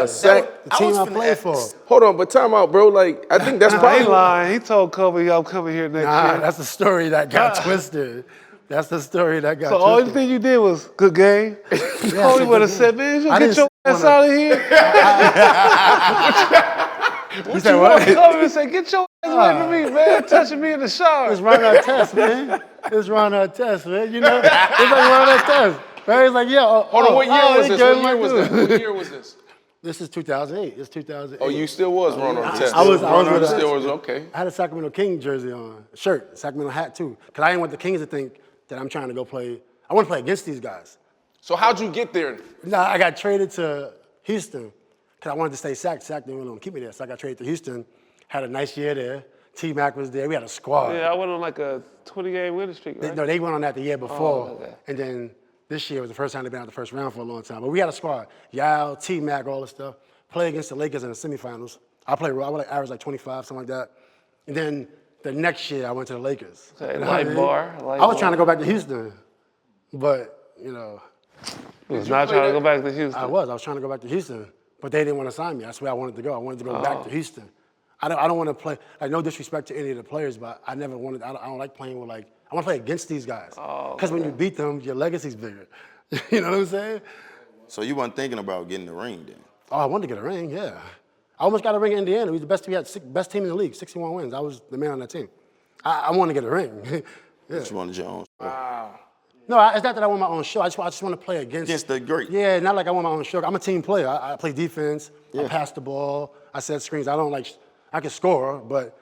sack. The team I played for. Hold on, but time out, bro. Like, I think that's I probably ain't lying. He told Kobe, I'm coming here next year. That's the story that got twisted. That's the story that got So twisted. only thing you did was good game. Kobe would have said, man, you I get your didn't ass out of here. You said what? Kobe would say, get your ass away from me, man. Touching me in the shower. It's Ron-Artest, man. It's Ron-Artest, man. You know, it's like Ron-Artest. Right? It's like, yeah. Hold on, what year was this? good, What year was like, this? What year was this? This is 2008. It's 2008. Oh, you still was Ron Artest. I was Ron with still was okay. I had a Sacramento King jersey on, shirt, Sacramento hat too. Because I didn't want the Kings to think that I'm trying to go play. I want to play against these guys. So how'd you get there? No, I got traded to Houston because I wanted to stay Sac. Sac didn't want to keep me there. So I got traded to Houston. Had a nice year there. T-Mac was there. We had a squad. Yeah, I went on like a 20-game winning streak, right? No, they went on that the year before. okay. And then this year was the first time they've been out the first round for a long time. But we had a squad. Yao, T-Mac, all this stuff. Play against the Lakers in the semifinals. I would average like 25, something like that. And then the next year I went to the Lakers. Okay, You know what I light mean? bar. I was trying to go back to Houston. But, you know, He was not trying to go back to Houston. I was trying to go back to Houston. But they didn't want to sign me. That's where I wanted to go. I wanted to go back to Houston. I don't want to play, like, no disrespect to any of the players, but I never wanted, I don't like playing with, like, I want to play against these guys. Because when you beat them, your legacy's bigger. You know what I'm saying? So you weren't thinking about getting the ring then? Oh, I wanted to get a ring, yeah. I almost got a ring in Indiana. We was the best, we had best team in the league, 61 wins. I was the man on that team. I wanted to get a ring. Yeah. Just wanted your own show. No, it's not that I want my own show. I just want to play against the great. Yeah, not like I want my own show. I'm a team player. I play defense. I pass the ball. I set screens. I can score, but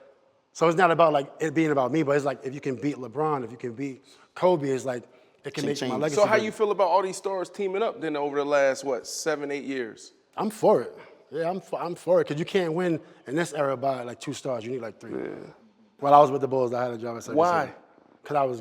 so it's not about like it being about me, but it's like if you can beat LeBron, if you can beat Kobe, it's like it can make my legacy. So how bigger. you feel about all these stars teaming up then over the last, 7, 8 years? I'm for it. Yeah, I'm for it because you can't win in this era by like 2 stars. You need like 3. Yeah. While I was with the Bulls, I had a job at 7. Why? Because I was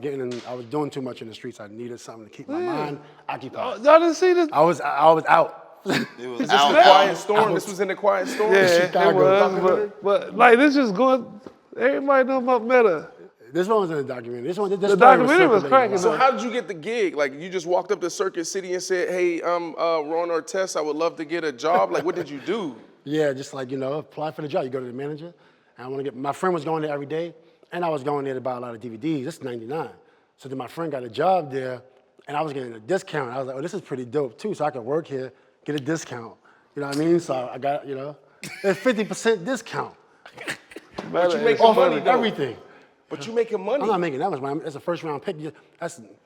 doing too much in the streets. I needed something to keep my mind occupied. Y'all didn't see this? I was out. It was Is this in the Quiet Storm? This was in the Quiet Storm? Yeah, Chicago. it was, but like this just going, everybody know about Metta. This one was in the documentary. The documentary was cracking. So how did you get the gig? Like you just walked up to Circuit City and said, hey, I'm Ron Artest, I would love to get a job. Like what did you do? Yeah, just like, apply for the job. You go to the manager. And I want to my friend was going there every day, and I was going there to buy a lot of DVDs. This is 99. So then my friend got a job there, and I was getting a discount. I was like, oh, this is pretty dope too, so I could work here, get a discount. You know what I mean? So I got, there's 50% discount. But you making Off money of though. everything. But you making money. I'm not making that much money. It's a first round pick. You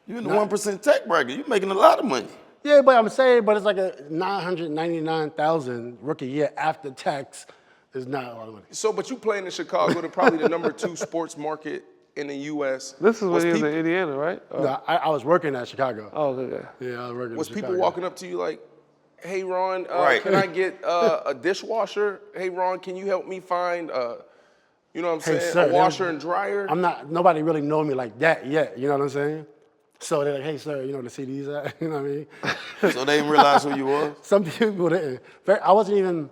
in the 1% tech bracket. You making a lot of money. Yeah, but I'm saying, but it's like a $999,000 rookie year after tax is not a lot of money. So, but you playing in Chicago, the probably the #2 sports market in the U.S. This is when he was in Indiana, right? Oh. No, I was working at Chicago. Oh, okay. Yeah, I was working Was at people Chicago. walking up to you like, hey, Ron, Right. can I get a dishwasher? Hey, Ron, can you help me find, you know what I'm saying, sir, a washer and dryer? Nobody really know me like that yet, you know what I'm saying? So they're like, hey, sir, you know the CDs at? You know what I mean? So they didn't realize who you was? Some people didn't. I wasn't even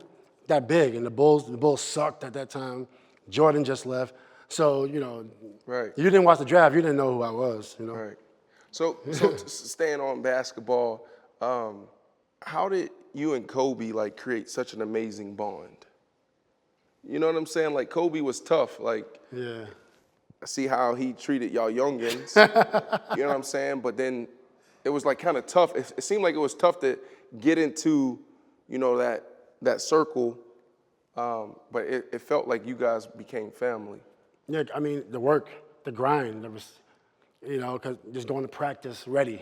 that big, and the Bulls sucked at that time. Jordan just left. So, Right. you didn't watch the draft, you didn't know who I was, Right. So staying on basketball, how did you and Kobe like create such an amazing bond? You know what I'm saying? Like Kobe was tough. Like, Yeah. I see how he treated y'all youngins. You know what I'm saying? But then it was like kind of tough. It seemed like it was tough to get into, that circle. But it felt like you guys became family. Yeah, I mean, the work, the grind, there was, because just going to practice ready.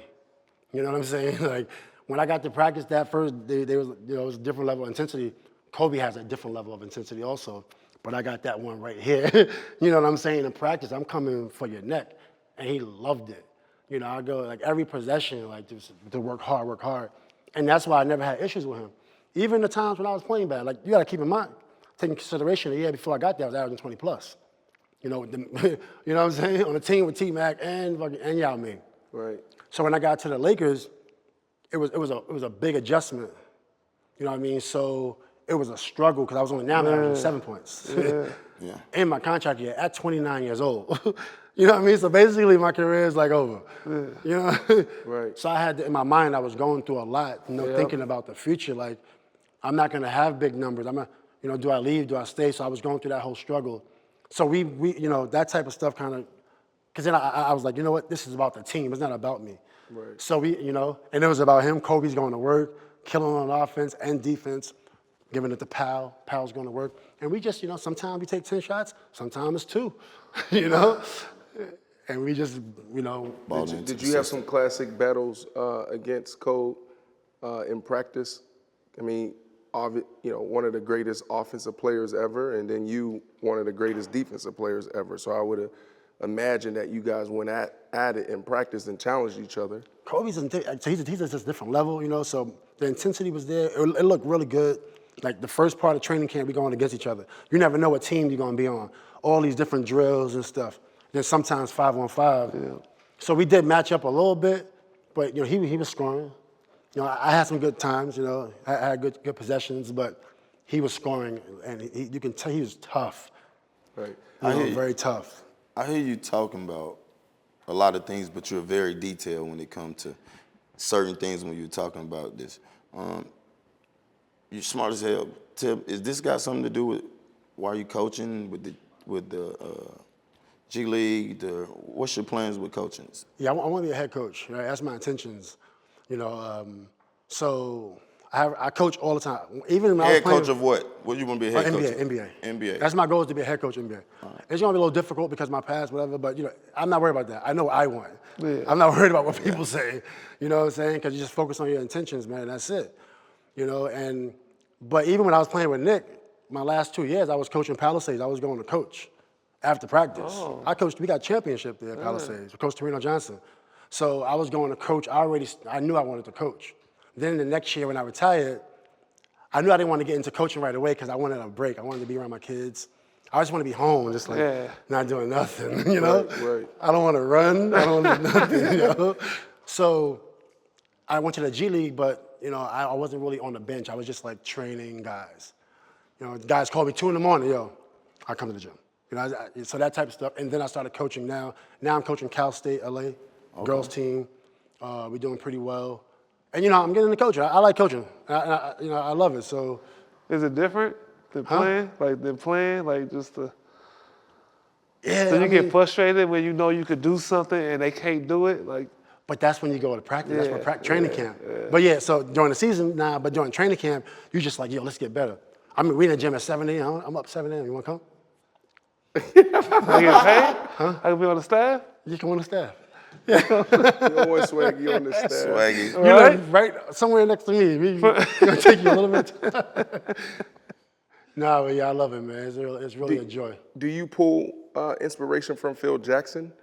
You know what I'm saying? Like, when I got to practice that first day, there was, it was a different level of intensity. Kobe has a different level of intensity also, but I got that one right here. You know what I'm saying? In practice, I'm coming for your neck, and he loved it. I go, like, every possession, like, just to work hard. And that's why I never had issues with him. Even the times when I was playing bad, like, you got to keep in mind, take in consideration the year before I got there, I was averaging 20 plus. you know, you know what I'm saying? On a team with T-Mac and Yao Ming. Right. So when I got to the Lakers, it was a big adjustment. You know what I mean? So it was a struggle because I was only now averaging 7 points. Yeah. In my contract year at 29 years old. You know what I mean? So basically my career is like over. You know? Right. So I had in my mind I was going through a lot, you know, thinking about the future. Like, I'm not gonna have big numbers. I'm not, you know, do I leave? Do I stay? So I was going through that whole struggle. So we you know, that type of stuff kind of, because then I was like, you know what? This is about the team. It's not about me. Right. So we, you know, and it was about him. Kobe's going to work, killing on offense and defense, giving it to Pal. Pal's going to work. And we just, you know, sometimes we take 10 shots, sometimes it's 2, you know? And we just, you know. Did you have some classic battles against Cole in practice? I mean, you know, one of the greatest offensive players ever, and then you, one of the greatest defensive players ever. So I would imagine that you guys went at it in practice and challenged each other. Kobe's, he's at a different level, you know, so the intensity was there. It looked really good. Like the first part of training camp, we're going against each other. You never know what team you're going to be on. All these different drills and stuff. Then sometimes 5-on-5. Yeah. So we did match up a little bit, but you know he was scoring. You know, I had some good times. You know, I had good possessions, but he was scoring, and you can tell he was tough. Right. Very tough. I hear you talking about a lot of things, but you're very detailed when it comes to certain things when you're talking about this. You're smart as hell. Tip, is this got something to do with why you coaching with the G League? What's your plans with coaching? Yeah, I want to be a head coach. Right? That's my intentions. You know, so I coach all the time. Even when I was playing, coach of what? What you want to be a head coach? NBA. That's my goal, is to be a head coach in NBA. It's going to be a little difficult because of my past, whatever, but, you know, I'm not worried about that. I know what I want. Yeah. I'm not worried about what people say, you know what I'm saying? Because you just focus on your intentions, man, and that's it. You know, but even when I was playing with Nick, my last 2 years, I was coaching Palisades. I was going to coach after practice. Oh. We got a championship there at Palisades with Coach Torino Johnson. So I was going to coach. I knew I wanted to coach. Then the next year when I retired, I knew I didn't want to get into coaching right away because I wanted a break. I wanted to be around my kids. I just want to be home, just like not doing nothing, you know? Right. I don't want to run. I don't want to do nothing, you know? So I went to the G League, but, you know, I wasn't really on the bench. I was just like training guys. You know, guys called me 2 in the morning, yo, I come to the gym. You know, so that type of stuff. And then I started coaching now. Now I'm coaching Cal State, LA, girls team. We're doing pretty well. And, you know, I'm getting into coaching. I like coaching. You know, I love it, so. Is it different than playing? Like just the. Yeah. So you get frustrated when you know you could do something and they can't do it? Like. But that's when you go to practice. That's what training camp. Yeah. But yeah, so during the season, but during training camp, you just like, yo, let's get better. I mean, we in the gym at 7 a.m. I'm up 7 a.m. You want to come? I get paid? Huh? I can be on the staff? You can on the staff. You don't want Swaggy on the staff. Swaggy. You live right somewhere next to me. We're going to take you a little bit. No, but yeah, I love it, man. It's really a joy. Do you pull inspiration from Phil Jackson?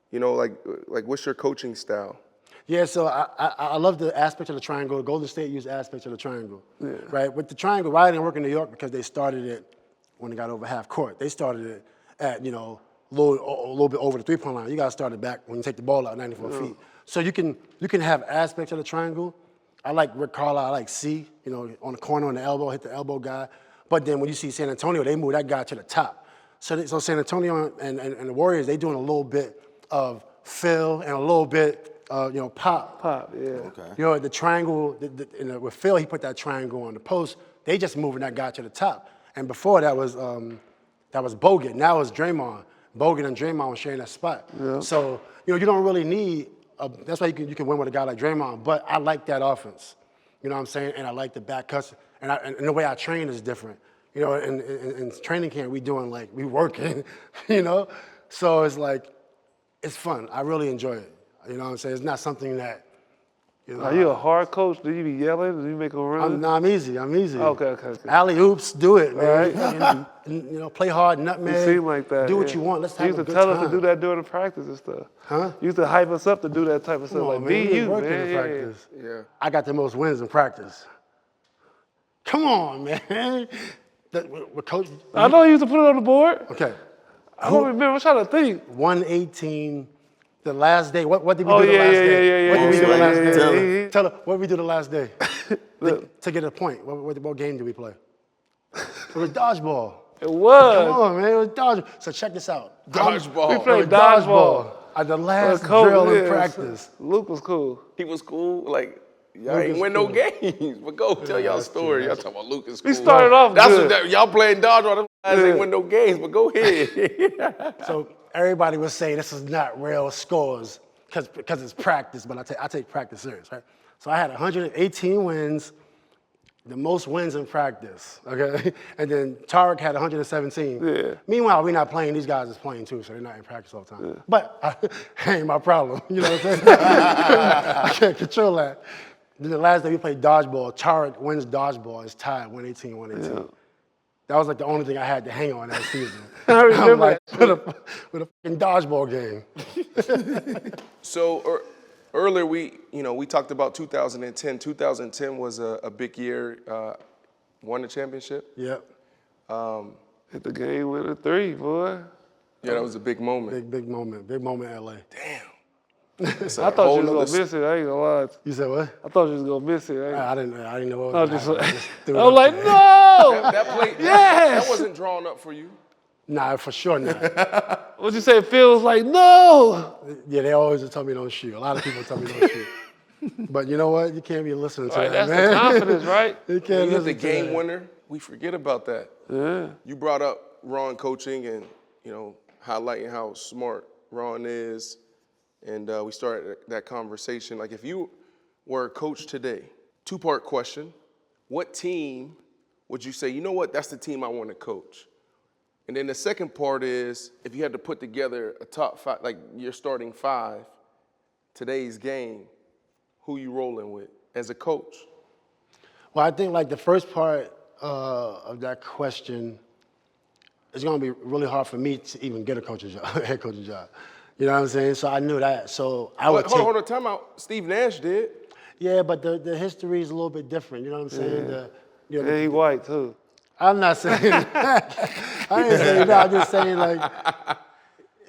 You know, like what's your coaching style? Yeah, so I love the aspect of the triangle. Golden State used aspects of the triangle, right? With the triangle, why I didn't work in New York? Because they started it when they got over half court. They started it at, you know, a little bit over the three-point line. You got to start it back when you take the ball out 94 feet. So you can have aspects of the triangle. I like Rick Carlisle. I like C, you know, on the corner on the elbow, hit the elbow guy. But then when you see San Antonio, they move that guy to the top. So San Antonio and the Warriors, they doing a little bit of Phil and a little bit, you know, pop. Pop, yeah. Okay. You know, the triangle, with Phil, he put that triangle on the post. They just moving that guy to the top. And before that was Bogut. Now it's Draymond. Bogut and Draymond were sharing that spot. Yeah. So, you know, you don't really need, that's why you can win with a guy like Draymond. But I like that offense. You know what I'm saying? And I like the back cuts. And the way I train is different. You know, in training camp, we working, you know? So it's like, it's fun. I really enjoy it. You know what I'm saying? It's not something that, you know. Are you a hard coach? Do you be yelling? Do you make them run? I'm easy. Okay. Alley-oops, do it, man. Right. You know, play hard, nutmeg. You seem like that. Do what you want. Let's have a good time. You used to tell us to do that during the practice and stuff. Huh? You used to hype us up to do that type of stuff. Come on, like, man. be you, working man. in practice. Yeah. I got the most wins in practice. Come on, man. With Coach. I know you used to put it on the board. Okay. I don't remember. I'm trying to think. 118. The last day. What did we Oh, do the yeah, last yeah, day? yeah, What did we do the yeah, last yeah, day? yeah. Tell her, what did we do the last day? to get a point. What game did we play? It was dodgeball. It was. Come on, man. It was dodgeball. So check this out. Dodgeball. We played It was dodgeball. At the last Coach, drill in yeah, practice. Luke was cool. He was cool. Like, y'all Luke ain't is win no cool. games. But go tell y'all that's story. true, Y'all that's talking about Luke is cool. We started off That's good. what y'all playing dodgeball. Them guys ain't win no games. But go ahead. So everybody would say this is not real scores because it's practice, but I take practice serious, right? So I had 118 wins, the most wins in practice, okay? And then Tarek had 117. Yeah. Meanwhile, we're not playing. These guys is playing too, so they're not in practice all the time. Yeah. But ain't my problem, you know what I'm saying? I can't control that. Then the last day we played dodgeball, Tarek wins dodgeball, it's tied 118, 118. Yeah. That was like the only thing I had to hang on that season. I remember I'm like, that. with a fucking dodgeball game. So earlier we talked about 2010. 2010 was a big year. Won the championship. Yep. Hit the game winner 3, boy. Yeah, that was a big moment. Big moment. Big moment in LA. Damn. I thought you was gonna miss it. I ain't gonna lie. You said what? I thought you was gonna miss it. I didn't know what I was was going just, to happen. I was like, no! That play, Yes! that wasn't drawn up for you. Nah, for sure not. What'd you say? Phil was like, no! Yeah, they always tell me don't shoot. A lot of people tell me don't shoot. But you know what? You can't be listening to Right, that, that's man. the confidence, right? You can't When you hit listen the to game that. winner, we forget about that. Yeah. You brought up Ron coaching and, highlighting how smart Ron is. And we started that conversation. Like, if you were a coach today, 2-part question. What team would you say, you know what, that's the team I want to coach? And then the second part is, if you had to put together a top 5, like your starting 5, today's game, who you rolling with as a coach? Well, I think like the first part of that question, it's going to be really hard for me to even get a coaching job, head coaching job. You know what I'm saying? So I knew that. So I would Hold on, time out. Steve Nash did. Yeah, but the history is a little bit different. You know what I'm saying? And he white, too. I'm not saying that. I ain't saying that. I'm just saying, like,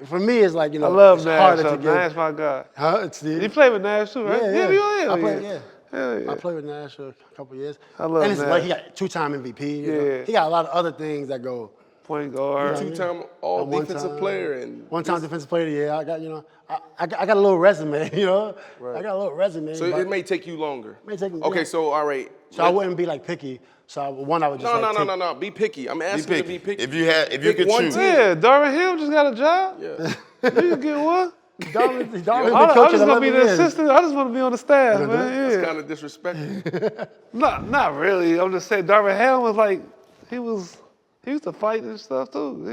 for me, it's like, I love it's Nash. harder to So get. Nash, my guy. Huh? It's the, You played with Nash, too, right? Yeah. I played, yeah. Hell yeah. I played with Nash for a couple of years. I love And it's Nash. like he got 2-time MVP. You know? Yeah. He got a lot of other things that go. Point guard. 2-time all defensive player and 1-time defensive player of the year. I got, I got a little resume, Right. I got a little resume. So but it may take you longer. It may take me, Okay, so all right. So I wouldn't be like picky. So I would just No. Be picky. I'm asking you to be picky. If you Pick could one choose. team. Yeah, Darvin Ham just got a job. Yeah. You can get one. Darvin been I'm coaching just gonna be 11 the years. assistant. I just want to be on the staff, man. That's Yeah. kind of disrespectful. Not really. I'm just saying Darvin Ham was like, he used to fight and stuff too.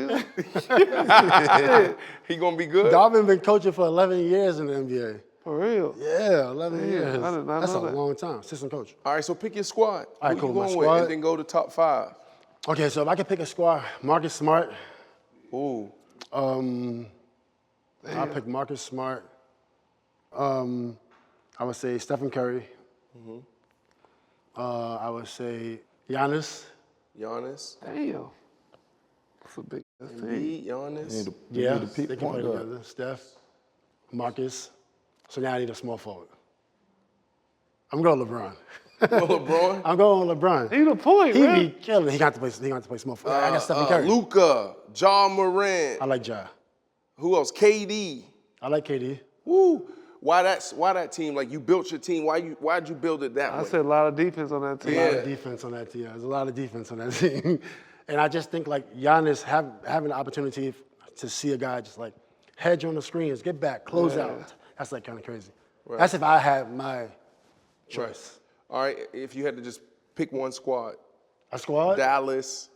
He gonna be good. Darvin been coaching for 11 years in the NBA. For real. Yeah, 11 years. I did not That's know a that. long time. Assistant coach. All right, so pick your squad. All right, Who cool, you my going with? squad. And then go to top 5. Okay, so if I could pick a squad, Marcus Smart. Ooh. I'll pick Marcus Smart. I would say Stephen Curry. I would say Giannis. Giannis. Damn. That's a big team. Embiid, Giannis. Yeah, the they can play together. Steph, Marcus. So now I need a small forward. I'm going LeBron. LeBron. I'm going LeBron. He the point, He man. be killing. He got to play small forward. I got Stephen Curry. Luka, Ja Morant. I like Ja. Who else? KD. I like KD. Woo. Why that team? Like, you built your team. Why'd you build it that way? I said a lot of defense on that team. A lot of defense on that team. There's a lot of defense on that team. And I just think like Giannis having the opportunity to see a guy just like hedge on the screens, get back, close out. That's like kind of crazy. Right. That's if I had my choice. All right, if you had to just pick one squad. A squad? Dallas,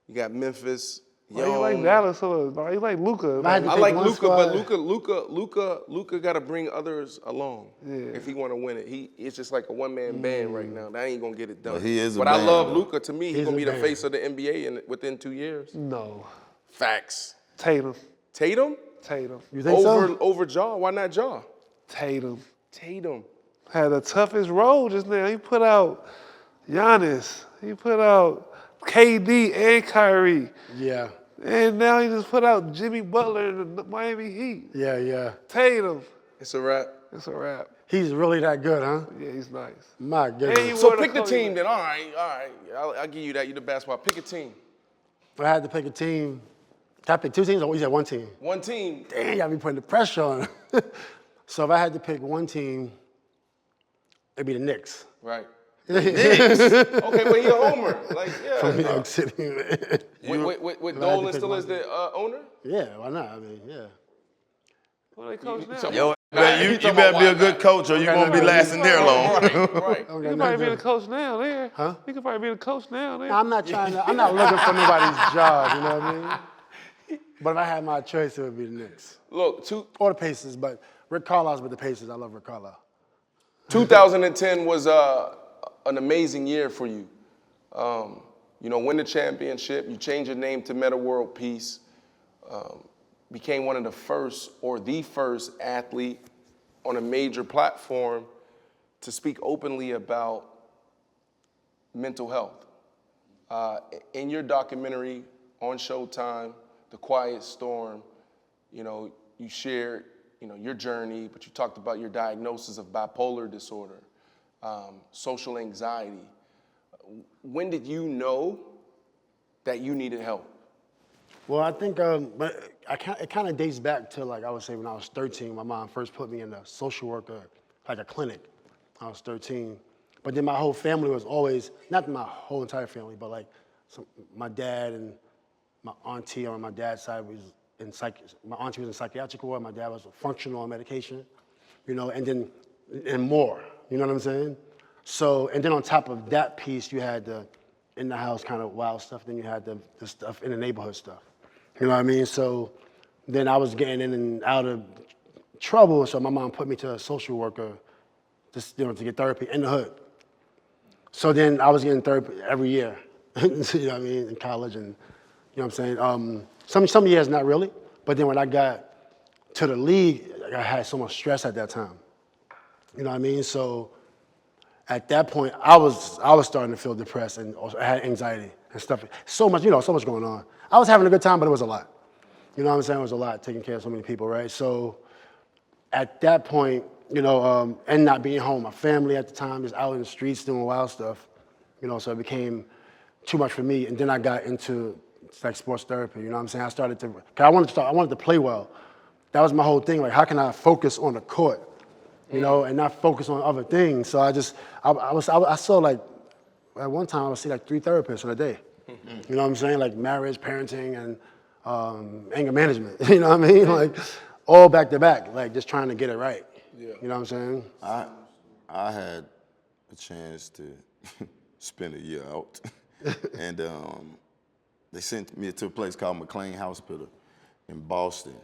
you got Memphis. Why you like Dallas so much? You like Luka. I had to I pick like one Luka, squad. but Luka got to bring others along Yeah. if he want to win it. It's just like a one-man band right now. That ain't gonna get it done. But he is a But I band, love though. Luka. To me, he's He's gonna a be the band. face of the NBA within 2 years. No. Facts. Tatum. Tatum You think so? over Ja. Why not Ja? Tatum. Tatum. Had the toughest role just now. He put out Giannis. He put out KD and Kyrie. Yeah. And now he just put out Jimmy Butler in the Miami Heat. Yeah, yeah. Tatum. It's a wrap. It's a wrap. He's really that good, huh? Yeah, he's nice. My And goodness. you So wore pick the Kobe- team then. All right. I'll give you that. You're the basketball. Pick a team. If I had to pick a team, can I pick two teams or you said one team? One team. Damn, you gotta be putting the pressure on. So if I had to pick one team, it'd be the Knicks. Right. Okay, well, you're a homer. Like, From New yeah. York City, man. With If I had to Dolan pick still one as the owner? Yeah, why not? I mean, yeah. Who they coach now? talking Yo, Nah, you he talking better be a about good why coach or you won't be lasting there long. Right. I don't He got might nothing be to the do. coach now there. Huh? He could probably be the coach now there. I'm not looking for nobody's job, you know what I mean? But if I had my choice, it would be the Knicks. Look, Or the Pacers, but Rick Carlisle's with the Pacers. I love Rick Carlisle. 2010 was an amazing year for you. Win the championship. You changed your name to Metta World Peace. Became one of the first or the first athlete on a major platform to speak openly about mental health. In your documentary on Showtime, The Quiet Storm, you shared, your journey, but you talked about your diagnosis of bipolar disorder, social anxiety. When did you know that you needed help? Well, I think, but it kind of dates back to, like, I would say when I was 13, my mom first put me in a social worker, like a clinic. I was 13. But then my whole family was always, not my whole entire family, but like my dad and my auntie on my dad's side was my auntie was in psychiatric ward, my dad was functional on medication, and more, you know what I'm saying? So, and then on top of that piece, you had the in the house kind of wild stuff, then you had the stuff in the neighborhood stuff. You know what I mean? So then I was getting in and out of trouble, so my mom put me to a social worker just, to get therapy in the hood. So then I was getting therapy every year, you know what I mean, in college, and you know what I'm saying? Some years not really, but then when I got to the league, I had so much stress at that time. You know what I mean? So at that point, I was starting to feel depressed and also I had anxiety and stuff. So much going on. I was having a good time, but it was a lot. You know what I'm saying? It was a lot taking care of so many people, right? So at that point, and not being home, my family at the time is out in the streets doing wild stuff, so it became too much for me. And then I got into like sports therapy, you know what I'm saying? I wanted to play well. That was my whole thing, like how can I focus on the court, and not focus on other things. So I saw like, at one time I would see like 3 therapists in a day. You know what I'm saying? Like marriage, parenting, and anger management, you know what I mean? Like all back to back, like just trying to get it right. Yeah. You know what I'm saying? I had a chance to spend a year out, and they sent me to a place called McLean Hospital in Boston.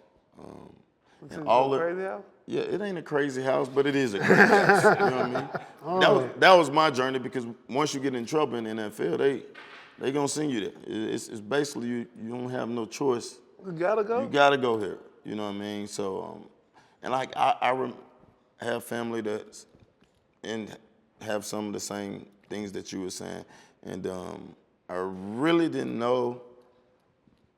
And all the crazy house? Yeah, it ain't a crazy house, but it is a crazy house. You know what I mean? That was my journey, because once you get in trouble in the NFL, they gonna send you there. It's basically you don't have no choice. You gotta go? You gotta go here. You know what I mean? So, and like I have family that's and have some of the same things that you were saying, and I really didn't know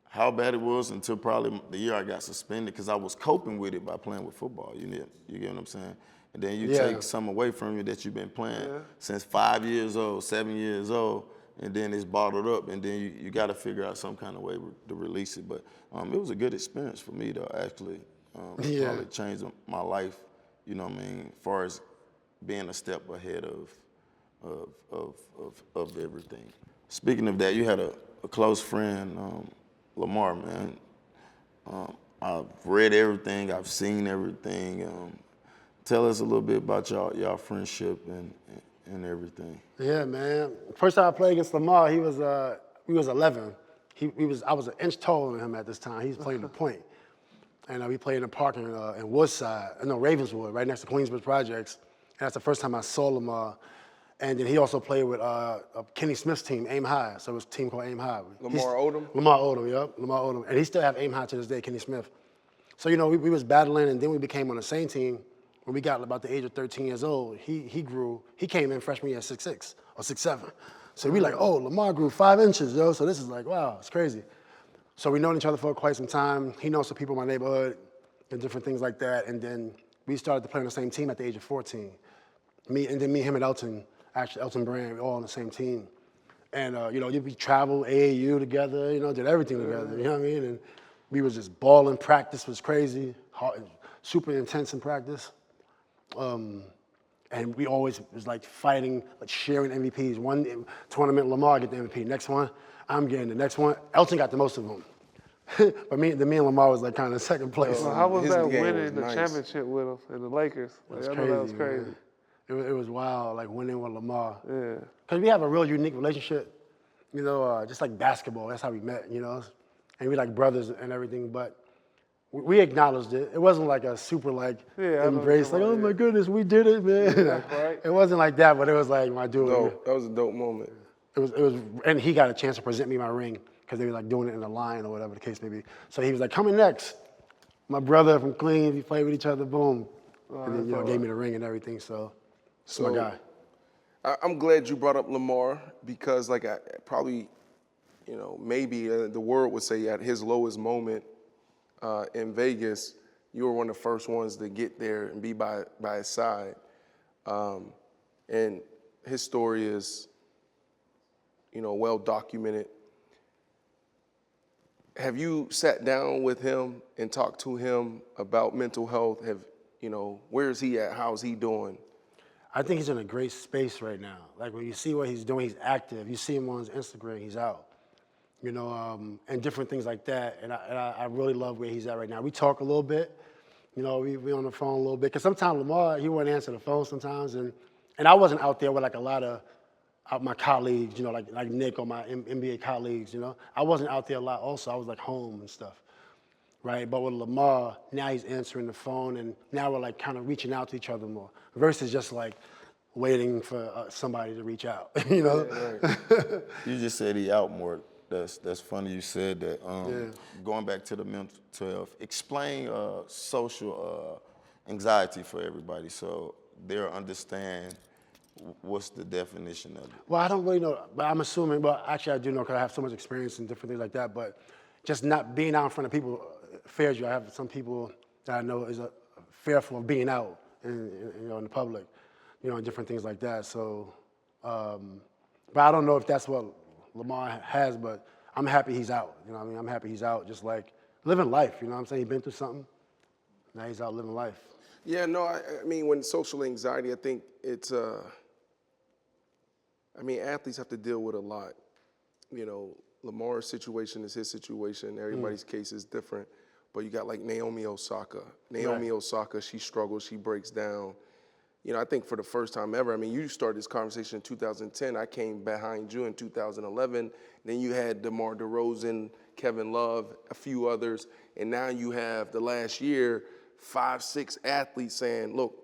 how bad it was until probably the year I got suspended, because I was coping with it by playing with football. You get what I'm saying? And then you take some away from you that you've been playing since 5 years old, 7 years old, and then it's bottled up, and then you got to figure out some kind of way to release it. But it was a good experience for me, though, actually. Probably changed my life, you know what I mean, as far as being a step ahead of everything. Speaking of that, you had a close friend, Lamar, man. I've read everything, I've seen everything. Tell us a little bit about y'all friendship and everything. Yeah, man. First time I played against Lamar, we was 11. I was an inch taller than him at this time. He was playing the point. And we played in the park in Woodside, Ravenswood, right next to Queensbridge Projects. And that's the first time I saw Lamar. And then he also played with Kenny Smith's team, Aim High. So it was a team called Aim High. Lamar Odom? Lamar Odom, yep. Lamar Odom. And he still have Aim High to this day, Kenny Smith. So, we was battling, and then we became on the same team. When we got about the age of 13 years old, he grew. He came in freshman year at 6'6" or 6'7". So we like, oh, Lamar grew 5 inches, yo. So this is like, wow, it's crazy. So we known each other for quite some time. He knows some people in my neighborhood and different things like that. And then we started to play on the same team at the age of 14. Me, him, and Elton, actually Elton Bryant, we all on the same team. And, we traveled AAU together, did everything together, you know what I mean? And we was just balling. Practice was crazy, hard, super intense in practice. And we always was like fighting, like sharing MVPs. One tournament, Lamar get the MVP. Next one, I'm getting the next one. Elton got the most of them. But me and Lamar was like kind of second place. So how was His that game winning was the nice. championship with him and the Lakers? Like, I know that was crazy. Man. It was wild, like winning with Lamar. Yeah. Because we have a real unique relationship, just like basketball. That's how we met, And we like brothers and everything, but we acknowledged it. It wasn't like a super embrace, like, oh my goodness, we did it, man. Yeah, right. It wasn't like that, but it was like, my dude. Dope. That was a dope moment. It was, and he got a chance to present me my ring because they were like doing it in a line or whatever the case may be. So he was like, coming next. My brother from Queens, we played with each other, boom. And then, gave me the ring and everything, so it's my guy. I'm glad you brought up Lamar because, like, I probably, maybe the world would say at his lowest moment in Vegas, you were one of the first ones to get there and be by his side. And his story is, well documented. Have you sat down with him and talked to him about mental health? Where is he at? How's he doing? I think he's in a great space right now. Like when you see what he's doing, he's active. You see him on his Instagram, he's out. And different things like that. And I really love where he's at right now. We talk a little bit. We on the phone a little bit. Because sometimes Lamar, he wouldn't answer the phone sometimes. And I wasn't out there with like a lot of my colleagues, like Nick or my NBA colleagues, I wasn't out there a lot also. I was like home and stuff, right? But with Lamar, now he's answering the phone and now we're like kind of reaching out to each other more versus just like waiting for somebody to reach out, Yeah, right. You just said he out more. That's funny you said that. Going back to the mental health, explain social anxiety for everybody so they'll understand what's the definition of it. Well, I don't really know, but I'm assuming, but actually I do know because I have so much experience in different things like that, but just not being out in front of people fears you. I have some people that I know is fearful of being out in the public, and different things like that. So, but I don't know if that's what Lamar has, but I'm happy he's out. I'm happy he's out, just like living life. You know what I'm saying? He's been through something. Now he's out living life. Yeah, no, I mean, when social anxiety, I think it's, athletes have to deal with a lot. Lamar's situation is his situation. Everybody's case is different. But you got like Naomi Osaka. Osaka, she struggles, she breaks down. I think for the first time ever, you started this conversation in 2010. I came behind you in 2011. Then you had DeMar DeRozan, Kevin Love, a few others. And now you have the last year, 5, 6 athletes saying, look,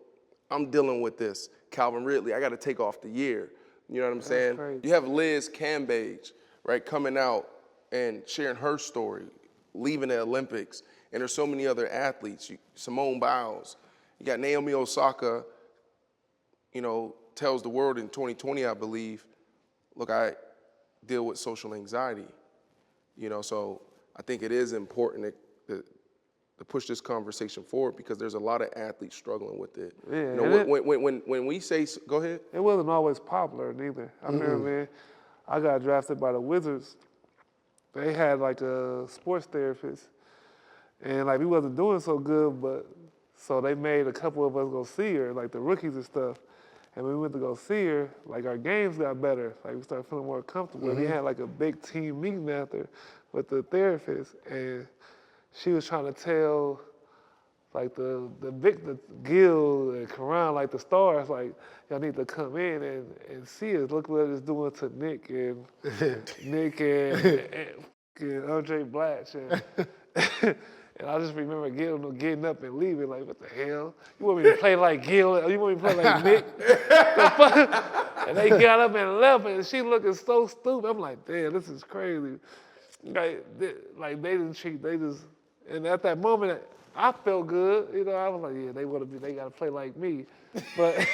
I'm dealing with this. Calvin Ridley, I got to take off the year. You know what I'm saying? Crazy. You have Liz Cambage, right, coming out and sharing her story, leaving the Olympics. And there's so many other athletes. Simone Biles. You got Naomi Osaka, tells the world in 2020, I believe, look, I deal with social anxiety. So I think it is important to push this conversation forward because there's a lot of athletes struggling with it. Yeah, when we say, go ahead. It wasn't always popular neither. I remember, man, I got drafted by the Wizards. They had like a sports therapist, and like we wasn't doing so good, but so they made a couple of us go see her, like the rookies and stuff. And when we went to go see her, like our games got better. Like we started feeling more comfortable. We had like a big team meeting after with the therapist, and she was trying to tell like the Gil and Karan, like the stars, like y'all need to come in and see us. Look what it's doing to Nick and and Andre Blatch. And I just remember getting up and leaving, like, what the hell? You want me to play like Gil? You want me to play like Nick? And they got up and left, and she looking so stupid. I'm like, damn, this is crazy. Like they didn't treat, and at that moment, I felt good. I was like, yeah, they got to play like me. But,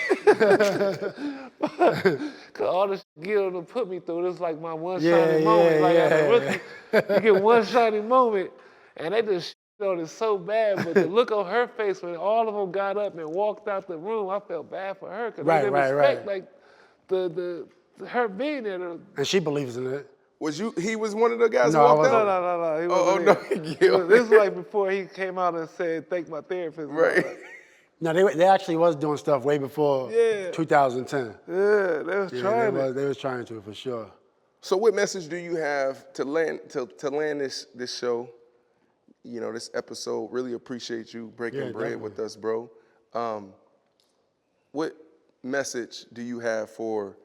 cause all this Gil put me through, this is like my one shining moment, like as a rookie. You get one shining moment, and they just shit on it so bad. But the look on her face when all of them got up and walked out the room, I felt bad for her because they didn't respect like the her being there. And she believes in it. He was one of the guys No, who walked out? No. He Oh, wasn't no. This was like before he came out and said, "Thank my therapist." Right. No, they actually was doing stuff way before 2010. Yeah, they was trying it. They was trying to, for sure. So what message do you have to land this show? You know, this episode. Really appreciate you breaking bread with us, bro. What message do you have for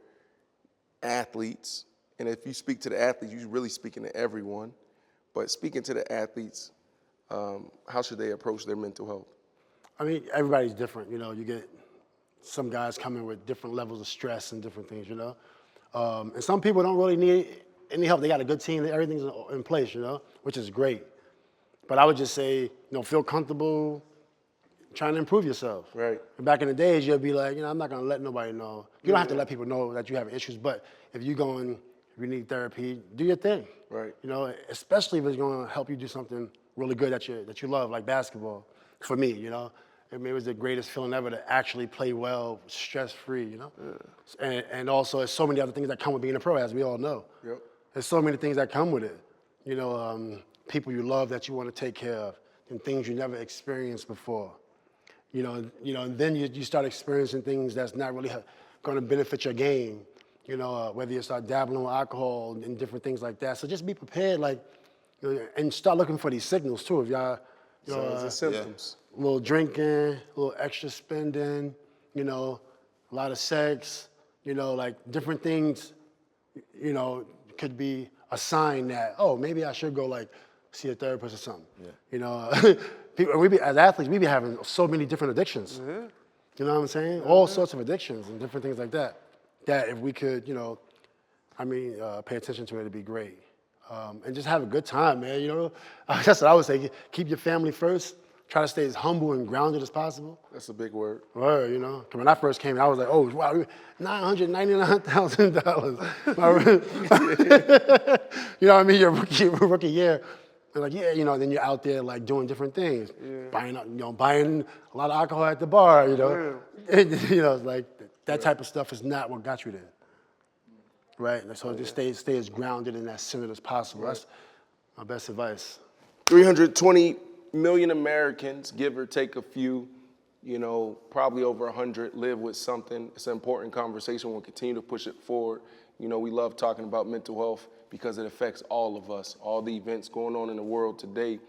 athletes? And if you speak to the athletes, you're really speaking to everyone. But speaking to the athletes, how should they approach their mental health? I mean, everybody's different. You know, you get some guys coming with different levels of stress and different things, you know. And some people don't really need any help. They got a good team, everything's in place, you know, which is great. But I would just say, you know, feel comfortable trying to improve yourself. Right. And back in the days, you'll be like, you know, I'm not gonna let nobody know. You don't have to let people know that you have issues, but if you need therapy, do your thing. Right. You know, especially if it's gonna help you do something really good that you love, like basketball. For me, you know, I mean, it was the greatest feeling ever to actually play well, stress-free, you know? Yeah. And also, there's so many other things that come with being a pro, as we all know. Yep. There's so many things that come with it. You know, people you love that you want to take care of, and things you never experienced before. You know, and then you start experiencing things that's not really going to benefit your game. You know, whether you start dabbling with alcohol and different things like that. So just be prepared, like, you know, and start looking for these signals too. If y'all, you know, signs and symptoms. A little drinking, a little extra spending, you know, a lot of sex, you know, like different things, you know, could be a sign that, oh, maybe I should go like see a therapist or something. Yeah. You know, as athletes, we be having so many different addictions. Mm-hmm. You know what I'm saying? Mm-hmm. All sorts of addictions and different things like that. That if we could, you know, pay attention to it, it'd be great. And just have a good time, man, you know? That's what I would say. Keep your family first. Try to stay as humble and grounded as possible. That's a big word. Word, you know? Because when I first came, I was like, oh, wow, $999,000. You know what I mean? Your rookie year. And like, yeah, you know, then you're out there like doing different things. Yeah. Buying a lot of alcohol at the bar, you know? Yeah. You know, it's like that type of stuff is not what got you there. Right? So just stay as grounded and as centered as possible. Right. That's my best advice. 320 million Americans, give or take a few, you know, probably over 100 live with something. It's an important conversation. We'll continue to push it forward. You know, we love talking about mental health because it affects all of us. All the events going on in the world today,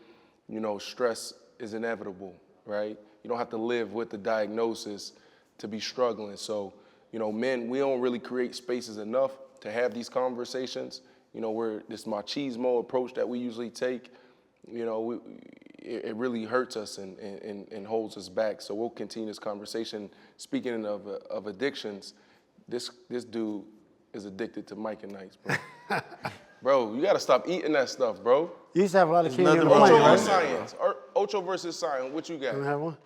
you know, stress is inevitable, right? You don't have to live with the diagnosis to be struggling. So, you know, men, we don't really create spaces enough to have these conversations. You know, where this machismo approach that we usually take, you know, it really hurts us and holds us back. So we'll continue this conversation. Speaking of addictions, this dude is addicted to Mike and Nights, bro. Bro, you gotta stop eating that stuff, bro. You used to have a lot of candy on the Ocho plane, or right? Science? Ocho versus Science, what you got? You have one?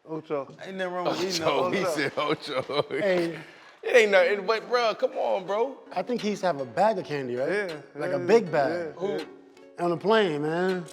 Ocho. Ain't nothing wrong with eating no He Ocho. said Ocho. Hey, It ain't nothing, but bro, come on, bro. I think he used to have a bag of candy, right? Yeah. Like a big bag. Who? On the plane, man.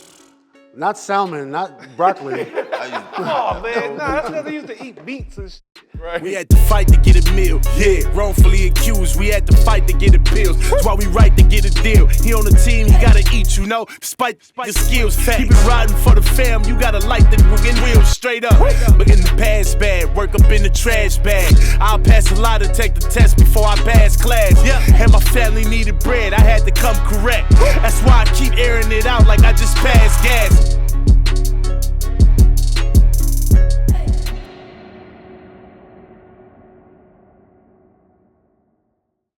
Not salmon, not broccoli. Oh, man, that's because they used to eat beets and shit. Right. We had to fight to get a meal, yeah. Wrongfully accused, we had to fight to get appeals. That's why we right to get a deal. He on the team, he gotta eat, you know. Despite your skills, keep it riding for the fam. You gotta light the wheels straight up. But in the past bad, work up in the trash bag. I'll pass a lot to take the test before I pass class. And my family needed bread, I had to come correct. That's why I keep airing it out like I just passed